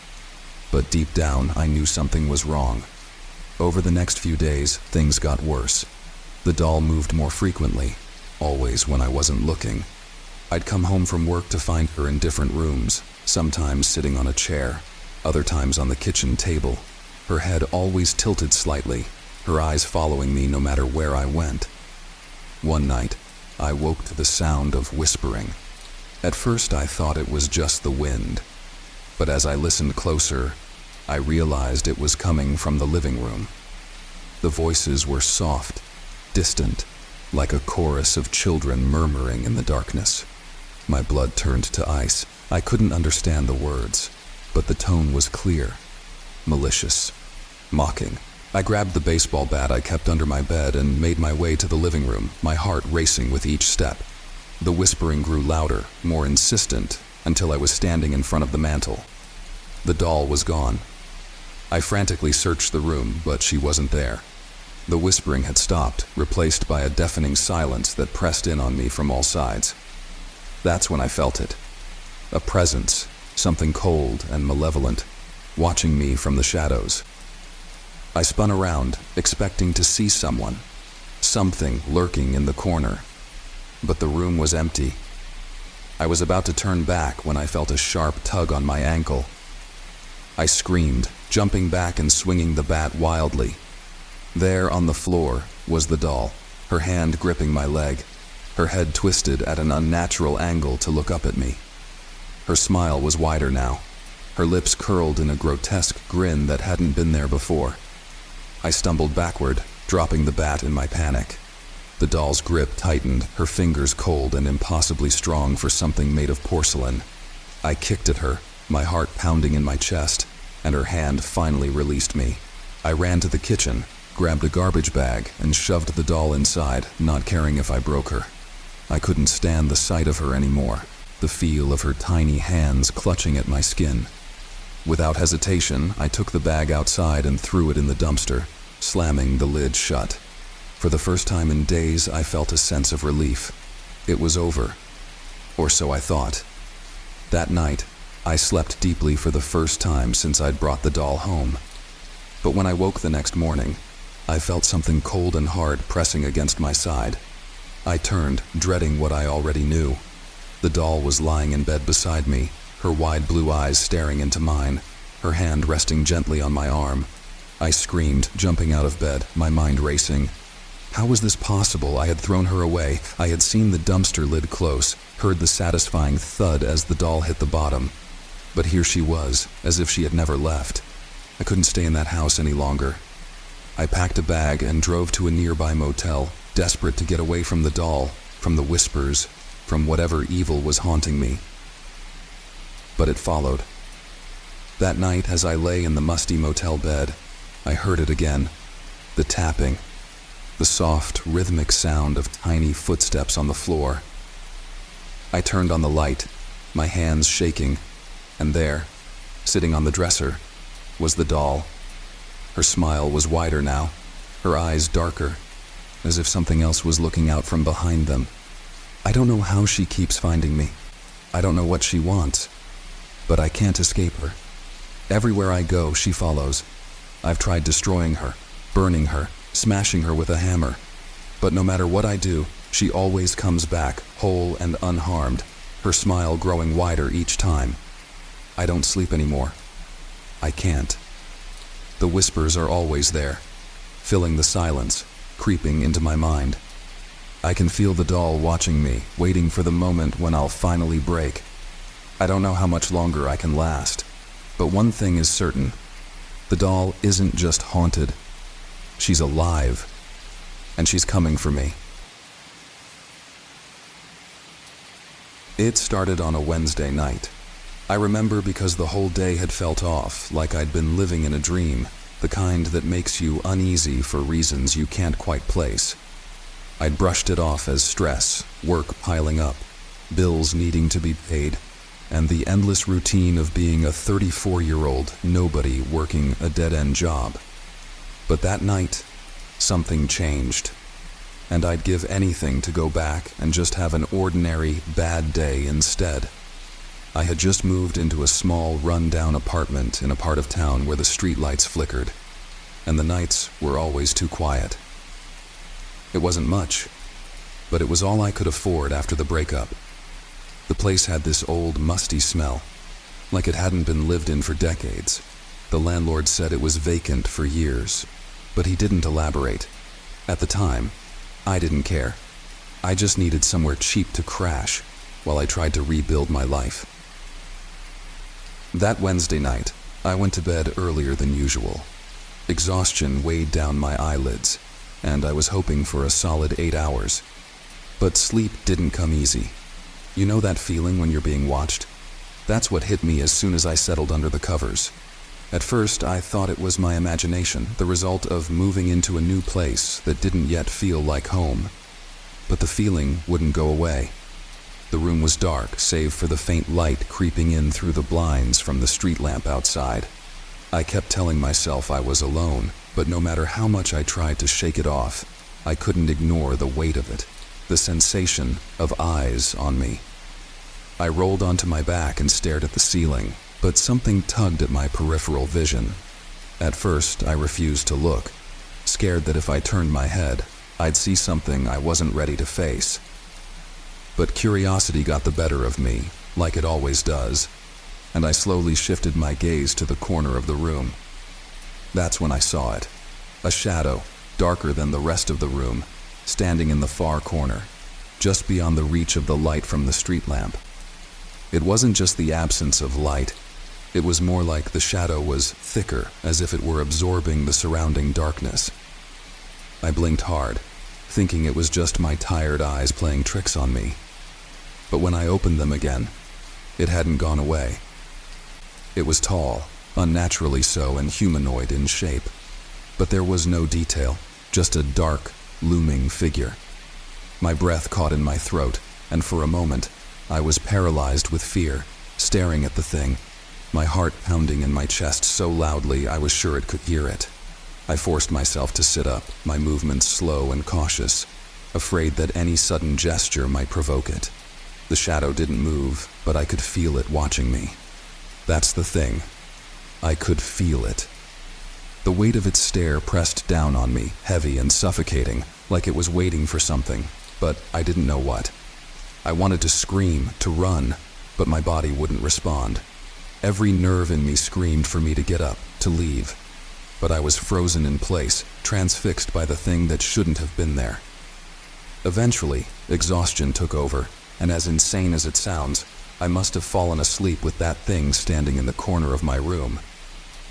S1: But deep down, I knew something was wrong. Over the next few days, things got worse. The doll moved more frequently, always when I wasn't looking. I'd come home from work to find her in different rooms, sometimes sitting on a chair, other times on the kitchen table, her head always tilted slightly, her eyes following me no matter where I went. One night, I woke to the sound of whispering. At first, I thought it was just the wind, but as I listened closer, I realized it was coming from the living room. The voices were soft, distant, like a chorus of children murmuring in the darkness. My blood turned to ice. I couldn't understand the words, but the tone was clear, malicious, mocking. I grabbed the baseball bat I kept under my bed and made my way to the living room, my heart racing with each step. The whispering grew louder, more insistent, until I was standing in front of the mantel. The doll was gone. I frantically searched the room, but she wasn't there. The whispering had stopped, replaced by a deafening silence that pressed in on me from all sides. That's when I felt it. A presence, something cold and malevolent, watching me from the shadows. I spun around, expecting to see someone, something lurking in the corner. But the room was empty. I was about to turn back when I felt a sharp tug on my ankle. I screamed, jumping back and swinging the bat wildly. There on the floor was the doll, her hand gripping my leg, her head twisted at an unnatural angle to look up at me. Her smile was wider now, her lips curled in a grotesque grin that hadn't been there before. I stumbled backward, dropping the bat in my panic. The doll's grip tightened, her fingers cold and impossibly strong for something made of porcelain. I kicked at her, my heart pounding in my chest, and her hand finally released me. I ran to the kitchen, grabbed a garbage bag, and shoved the doll inside, not caring if I broke her. I couldn't stand the sight of her anymore, the feel of her tiny hands clutching at my skin. Without hesitation, I took the bag outside and threw it in the dumpster, slamming the lid shut. For the first time in days, I felt a sense of relief. It was over. Or so I thought. That night, I slept deeply for the first time since I'd brought the doll home. But when I woke the next morning, I felt something cold and hard pressing against my side. I turned, dreading what I already knew. The doll was lying in bed beside me, her wide blue eyes staring into mine, her hand resting gently on my arm. I screamed, jumping out of bed, my mind racing. How was this possible? I had thrown her away. I had seen the dumpster lid close, heard the satisfying thud as the doll hit the bottom. But here she was, as if she had never left. I couldn't stay in that house any longer. I packed a bag and drove to a nearby motel, desperate to get away from the doll, from the whispers, from whatever evil was haunting me. But it followed. That night, as I lay in the musty motel bed, I heard it again. The tapping. The soft, rhythmic sound of tiny footsteps on the floor. I turned on the light, my hands shaking, and there, sitting on the dresser, was the doll. Her smile was wider now, her eyes darker, as if something else was looking out from behind them. I don't know how she keeps finding me. I don't know what she wants, but I can't escape her. Everywhere I go, she follows. I've tried destroying her, burning her, smashing her with a hammer. But no matter what I do, she always comes back, whole and unharmed, her smile growing wider each time. I don't sleep anymore. I can't. The whispers are always there, filling the silence, creeping into my mind. I can feel the doll watching me, waiting for the moment when I'll finally break. I don't know how much longer I can last, but one thing is certain. The doll isn't just haunted. She's alive, and she's coming for me. It started on a Wednesday night. I remember because the whole day had felt off, like I'd been living in a dream, the kind that makes you uneasy for reasons you can't quite place. I'd brushed it off as stress, work piling up, bills needing to be paid, and the endless routine of being a 34-year-old nobody working a dead-end job. But that night, something changed, and I'd give anything to go back and just have an ordinary, bad day instead. I had just moved into a small, run-down apartment in a part of town where the streetlights flickered, and the nights were always too quiet. It wasn't much, but it was all I could afford after the breakup. The place had this old, musty smell, like it hadn't been lived in for decades. The landlord said it was vacant for years, but he didn't elaborate. At the time, I didn't care. I just needed somewhere cheap to crash while I tried to rebuild my life. That Wednesday night, I went to bed earlier than usual. Exhaustion weighed down my eyelids, and I was hoping for a solid 8 hours. But sleep didn't come easy. You know that feeling when you're being watched? That's what hit me as soon as I settled under the covers. At first, I thought it was my imagination, the result of moving into a new place that didn't yet feel like home. But the feeling wouldn't go away. The room was dark, save for the faint light creeping in through the blinds from the street lamp outside. I kept telling myself I was alone, but no matter how much I tried to shake it off, I couldn't ignore the weight of it, the sensation of eyes on me. I rolled onto my back and stared at the ceiling, but something tugged at my peripheral vision. At first, I refused to look, scared that if I turned my head, I'd see something I wasn't ready to face. But curiosity got the better of me, like it always does, and I slowly shifted my gaze to the corner of the room. That's when I saw it. A shadow, darker than the rest of the room, standing in the far corner, just beyond the reach of the light from the street lamp. It wasn't just the absence of light. It was more like the shadow was thicker, as if it were absorbing the surrounding darkness. I blinked hard, thinking it was just my tired eyes playing tricks on me. But when I opened them again, it hadn't gone away. It was tall, unnaturally so, and humanoid in shape. But there was no detail, just a dark, looming figure. My breath caught in my throat, and for a moment, I was paralyzed with fear, staring at the thing, my heart pounding in my chest so loudly I was sure it could hear it. I forced myself to sit up, my movements slow and cautious, afraid that any sudden gesture might provoke it. The shadow didn't move, but I could feel it watching me. That's the thing. I could feel it. The weight of its stare pressed down on me, heavy and suffocating, like it was waiting for something, but I didn't know what. I wanted to scream, to run, but my body wouldn't respond. Every nerve in me screamed for me to get up, to leave. But I was frozen in place, transfixed by the thing that shouldn't have been there. Eventually, exhaustion took over, and as insane as it sounds, I must have fallen asleep with that thing standing in the corner of my room.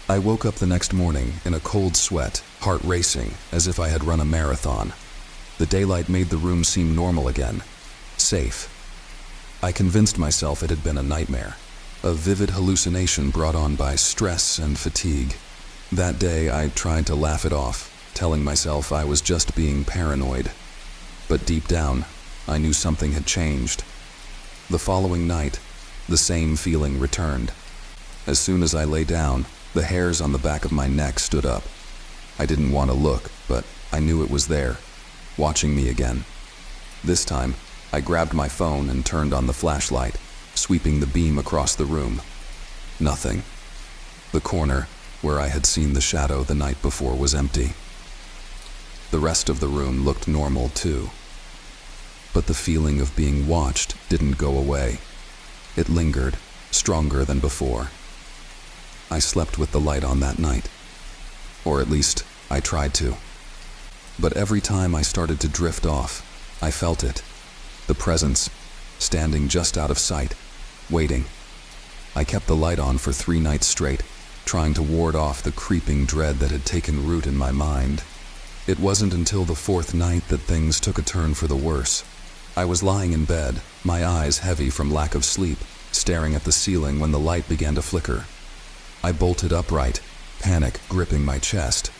S1: I woke up the next morning in a cold sweat, heart racing, as if I had run a marathon. The daylight made the room seem normal again, safe. I convinced myself it had been a nightmare. a vivid hallucination brought on by stress and fatigue. That day, I tried to laugh it off, telling myself I was just being paranoid. But deep down, I knew something had changed. The following night, the same feeling returned. As soon as I lay down, the hairs on the back of my neck stood up. I didn't want to look, but I knew it was there, watching me again. This time, I grabbed my phone and turned on the flashlight, sweeping the beam across the room. Nothing. The corner, where I had seen the shadow the night before, was empty. The rest of the room looked normal too. But the feeling of being watched didn't go away. It lingered, stronger than before. I slept with the light on that night. Or at least, I tried to. But every time I started to drift off, I felt it. The presence, standing just out of sight, waiting. I kept the light on for 3 nights straight, trying to ward off the creeping dread that had taken root in my mind. It wasn't until the 4th night that things took a turn for the worse. I was lying in bed, my eyes heavy from lack of sleep, staring at the ceiling when the light began to flicker. I bolted upright, panic gripping my chest.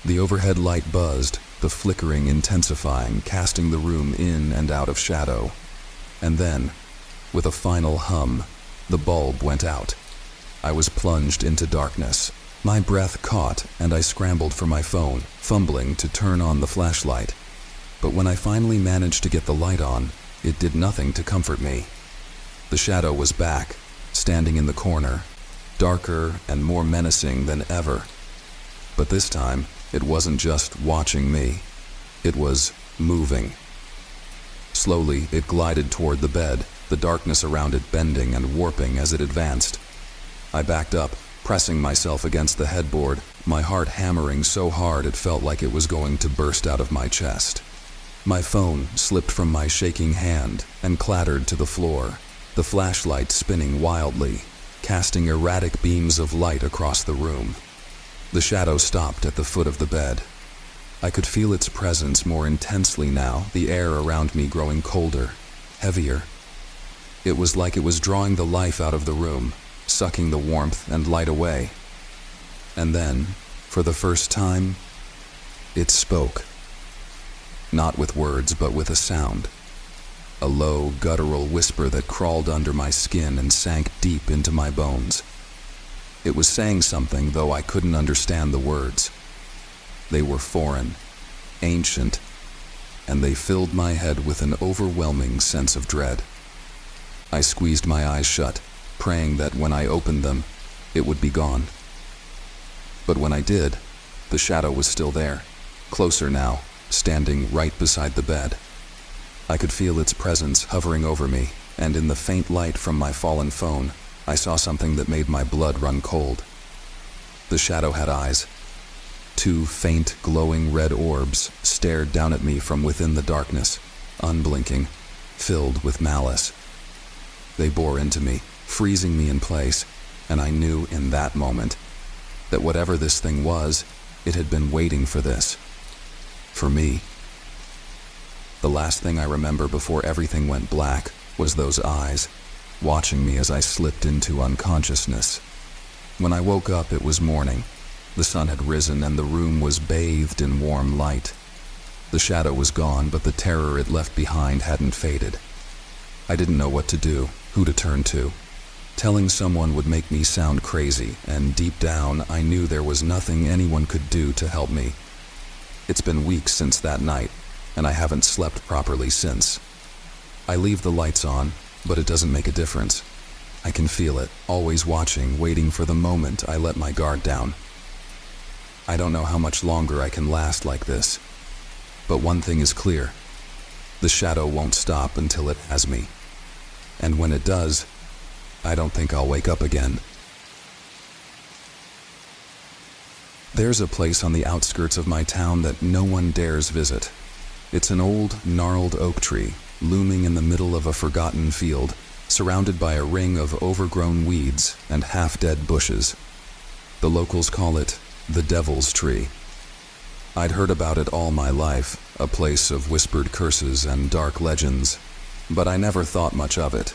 S1: The overhead light buzzed, the flickering intensifying, casting the room in and out of shadow. And then, with a final hum, the bulb went out. I was plunged into darkness. My breath caught, and I scrambled for my phone, fumbling to turn on the flashlight. But when I finally managed to get the light on, it did nothing to comfort me. The shadow was back, standing in the corner, darker and more menacing than ever. But this time, it wasn't just watching me. It was moving. Slowly, it glided toward the bed, the darkness around it bending and warping as it advanced. I backed up, pressing myself against the headboard, my heart hammering so hard it felt like it was going to burst out of my chest. My phone slipped from my shaking hand and clattered to the floor, the flashlight spinning wildly, casting erratic beams of light across the room. The shadow stopped at the foot of the bed. I could feel its presence more intensely now, the air around me growing colder, heavier. It was like it was drawing the life out of the room, sucking the warmth and light away. And then, for the first time, it spoke. Not with words, but with a sound. A low, guttural whisper that crawled under my skin and sank deep into my bones. It was saying something, though I couldn't understand the words. They were foreign, ancient, and they filled my head with an overwhelming sense of dread. I squeezed my eyes shut, praying that when I opened them, it would be gone. But when I did, the shadow was still there, closer now, standing right beside the bed. I could feel its presence hovering over me, and in the faint light from my fallen phone, I saw something that made my blood run cold. The shadow had eyes. 2 faint, glowing red orbs stared down at me from within the darkness, unblinking, filled with malice. They bore into me, freezing me in place, and I knew in that moment that whatever this thing was, it had been waiting for this. For me. The last thing I remember before everything went black was those eyes, watching me as I slipped into unconsciousness. When I woke up, it was morning. The sun had risen and the room was bathed in warm light. The shadow was gone, but the terror it left behind hadn't faded. I didn't know what to do, who to turn to. Telling someone would make me sound crazy, and deep down, I knew there was nothing anyone could do to help me. It's been weeks since that night, and I haven't slept properly since. I leave the lights on, but it doesn't make a difference. I can feel it, always watching, waiting for the moment I let my guard down. I don't know how much longer I can last like this, but one thing is clear. The shadow won't stop until it has me. And when it does, I don't think I'll wake up again. There's a place on the outskirts of my town that no one dares visit. It's an old, gnarled oak tree, looming in the middle of a forgotten field, surrounded by a ring of overgrown weeds and half-dead bushes. The locals call it the Devil's Tree. I'd heard about it all my life, a place of whispered curses and dark legends, but I never thought much of it.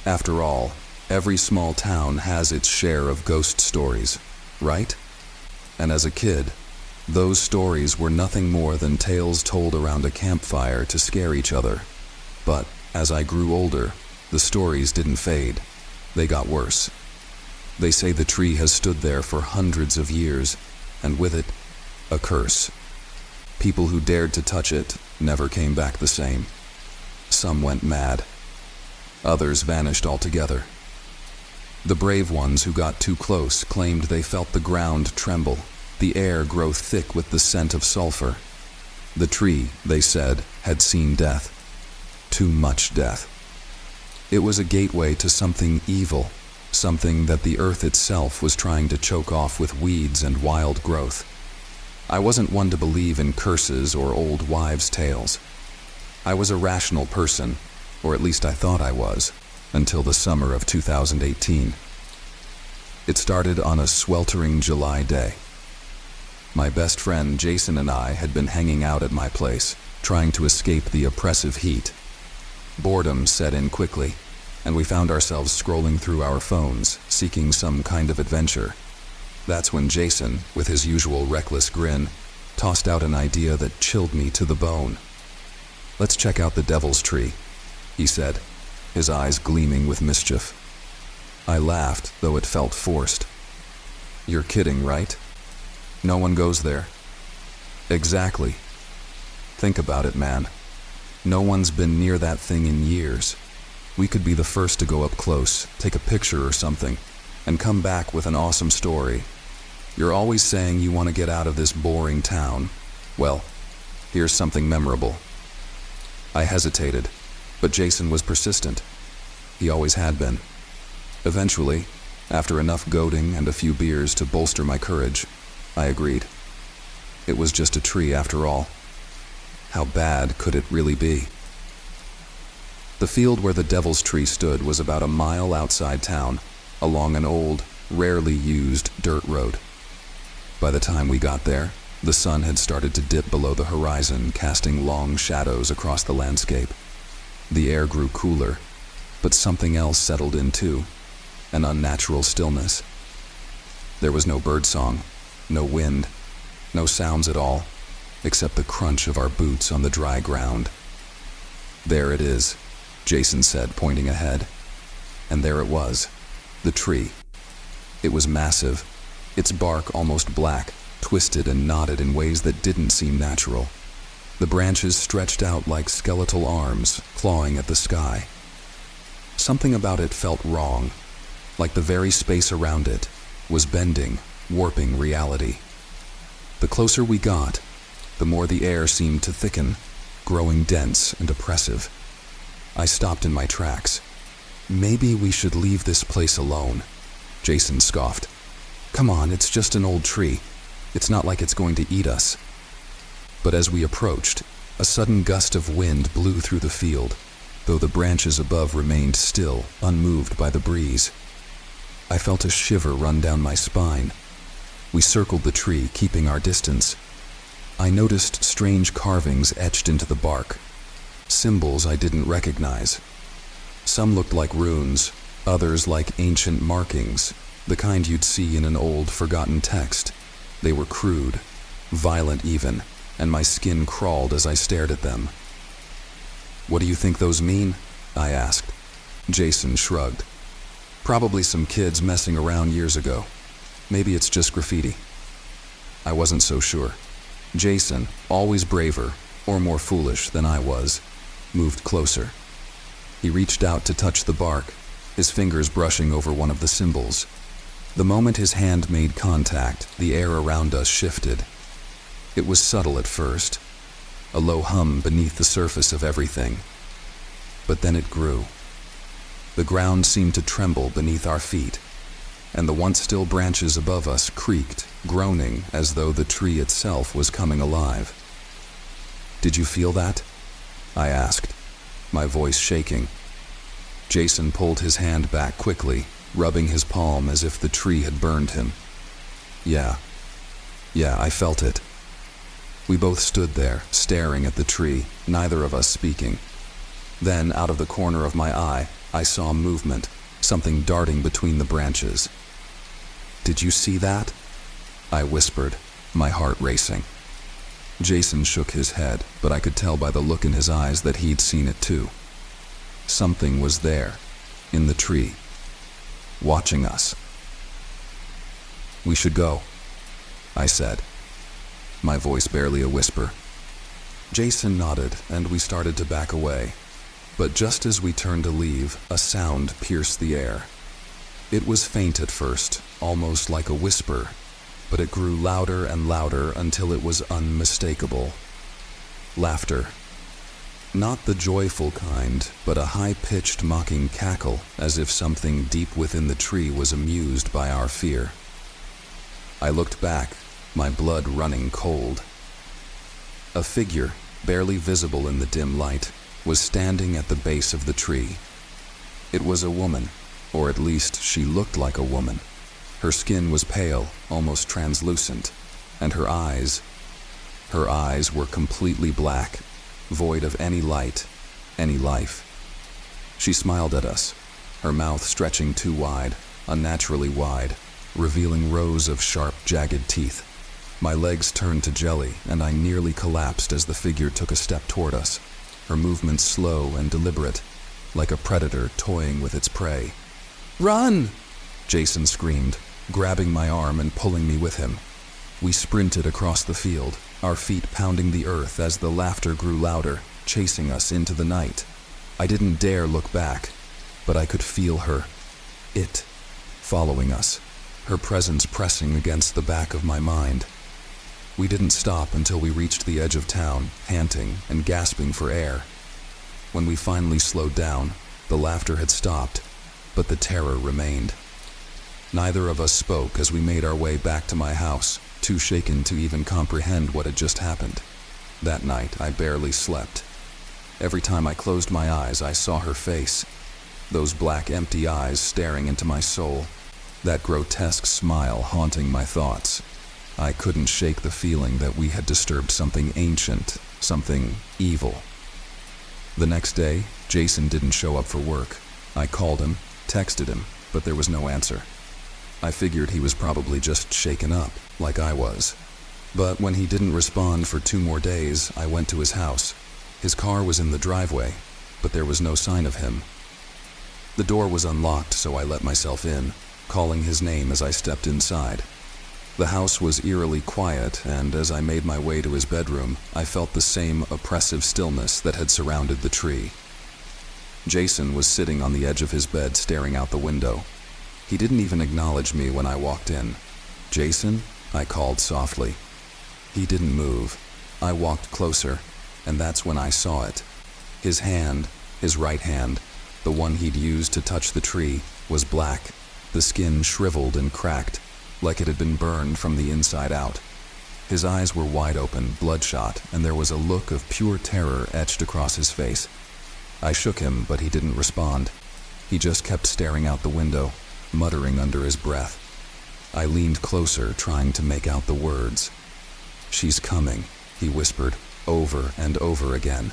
S1: After all, Every small town has its share of ghost stories, right? And as a kid, those stories were nothing more than tales told around a campfire to scare each other. But as I grew older, the stories didn't fade. They got worse. They say the tree has stood there for hundreds of years, and with it, a curse. People who dared to touch it never came back the same. Some went mad. Others vanished altogether. The brave ones who got too close claimed they felt the ground tremble, the air grow thick with the scent of sulfur. The tree, they said, had seen death. Too much death. It was a gateway to something evil, something that the earth itself was trying to choke off with weeds and wild growth. I wasn't one to believe in curses or old wives' tales. I was a rational person, or at least I thought I was, until the summer of 2018. It started on a sweltering July day. My best friend Jason and I had been hanging out at my place, trying to escape the oppressive heat. Boredom set in quickly, and we found ourselves scrolling through our phones, seeking some kind of adventure. That's when Jason, with his usual reckless grin, tossed out an idea that chilled me to the bone. "Let's check out the Devil's Tree," he said, his eyes gleaming with mischief. I laughed, though it felt forced. "You're kidding, right? No one goes there." "Exactly. Think about it, man. No one's been near that thing in years. We could be the first to go up close, take a picture or something, and come back with an awesome story. You're always saying you want to get out of this boring town. Well, here's something memorable." I hesitated, but Jason was persistent. He always had been. Eventually, after enough goading and a few beers to bolster my courage, I agreed. It was just a tree after all. How bad could it really be? The field where the Devil's Tree stood was about a mile outside town, along an old, rarely used dirt road. By the time we got there, the sun had started to dip below the horizon, casting long shadows across the landscape. The air grew cooler, but something else settled in too, an unnatural stillness. There was no birdsong, no wind, no sounds at all, except the crunch of our boots on the dry ground. "There it is," Jason said, pointing ahead. And there it was, the tree. It was massive, its bark almost black, twisted and knotted in ways that didn't seem natural. The branches stretched out like skeletal arms, clawing at the sky. Something about it felt wrong, like the very space around it was bending, warping reality. The closer we got, the more the air seemed to thicken, growing dense and oppressive. I stopped in my tracks. "Maybe we should leave this place alone," Jason scoffed. "Come on, it's just an old tree. It's not like it's going to eat us." But as we approached, a sudden gust of wind blew through the field, though the branches above remained still, unmoved by the breeze. I felt a shiver run down my spine. We circled the tree, keeping our distance. I noticed strange carvings etched into the bark, symbols I didn't recognize. Some looked like runes, others like ancient markings, the kind you'd see in an old, forgotten text. They were crude, violent even, and my skin crawled as I stared at them. "What do you think those mean?" I asked. Jason shrugged. "Probably some kids messing around years ago. Maybe it's just graffiti." I wasn't so sure. Jason, always braver, or more foolish than I was, moved closer. He reached out to touch the bark, his fingers brushing over one of the symbols. The moment his hand made contact, the air around us shifted. It was subtle at first, a low hum beneath the surface of everything. But then it grew. The ground seemed to tremble beneath our feet, and the once still branches above us creaked, groaning as though the tree itself was coming alive. "Did you feel that?" I asked, my voice shaking. Jason pulled his hand back quickly, rubbing his palm as if the tree had burned him. Yeah, I felt it." We both stood there, staring at the tree, neither of us speaking. Then, out of the corner of my eye, I saw movement, something darting between the branches. "Did you see that?" I whispered, my heart racing. Jason shook his head, but I could tell by the look in his eyes that he'd seen it too. Something was there, in the tree, watching us. "We should go," I said, my voice barely a whisper. Jason nodded, and we started to back away. But just as we turned to leave, a sound pierced the air. It was faint at first, almost like a whisper, but it grew louder and louder until it was unmistakable. Laughter. Not the joyful kind, but a high-pitched mocking cackle, as if something deep within the tree was amused by our fear. I looked back, my blood running cold. A figure, barely visible in the dim light, was standing at the base of the tree. It was a woman, or at least she looked like a woman. Her skin was pale, almost translucent, and her eyes were completely black, void of any light, any life. She smiled at us, her mouth stretching too wide, unnaturally wide, revealing rows of sharp, jagged teeth. My legs turned to jelly, and I nearly collapsed as the figure took a step toward us, her movements slow and deliberate, like a predator toying with its prey. "Run!" Jason screamed, grabbing my arm and pulling me with him. We sprinted across the field, our feet pounding the earth as the laughter grew louder, chasing us into the night. I didn't dare look back, but I could feel her, following us, her presence pressing against the back of my mind. We didn't stop until we reached the edge of town, panting and gasping for air. When we finally slowed down, the laughter had stopped, but the terror remained. Neither of us spoke as we made our way back to my house, too shaken to even comprehend what had just happened. That night, I barely slept. Every time I closed my eyes, I saw her face, those black, empty eyes staring into my soul, that grotesque smile haunting my thoughts. I couldn't shake the feeling that we had disturbed something ancient, something evil. The next day, Jason didn't show up for work. I called him, texted him, but there was no answer. I figured he was probably just shaken up, like I was. But when he didn't respond for 2 more days, I went to his house. His car was in the driveway, but there was no sign of him. The door was unlocked, so I let myself in, calling his name as I stepped inside. The house was eerily quiet, and as I made my way to his bedroom, I felt the same oppressive stillness that had surrounded the tree. Jason was sitting on the edge of his bed staring out the window. He didn't even acknowledge me when I walked in. "Jason?" I called softly. He didn't move. I walked closer, and that's when I saw it. His hand, his right hand, the one he'd used to touch the tree, was black, the skin shriveled and cracked, like it had been burned from the inside out. His eyes were wide open, bloodshot, and there was a look of pure terror etched across his face. I shook him, but he didn't respond. He just kept staring out the window, muttering under his breath. I leaned closer, trying to make out the words. "She's coming," he whispered, over and over again.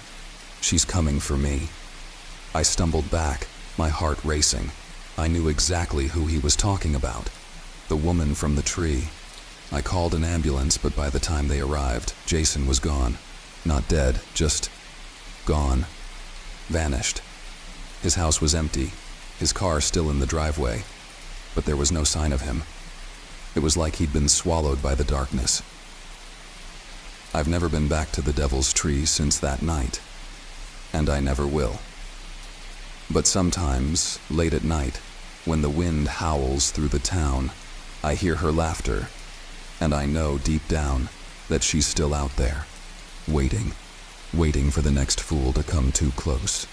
S1: "She's coming for me." I stumbled back, my heart racing. I knew exactly who he was talking about. The woman from the tree. I called an ambulance, but by the time they arrived, Jason was gone. Not dead, just gone. Vanished. His house was empty, his car still in the driveway, but there was no sign of him. It was like he'd been swallowed by the darkness. I've never been back to the Devil's Tree since that night, and I never will. But sometimes, late at night, when the wind howls through the town, I hear her laughter, and I know deep down that she's still out there, waiting for the next fool to come too close.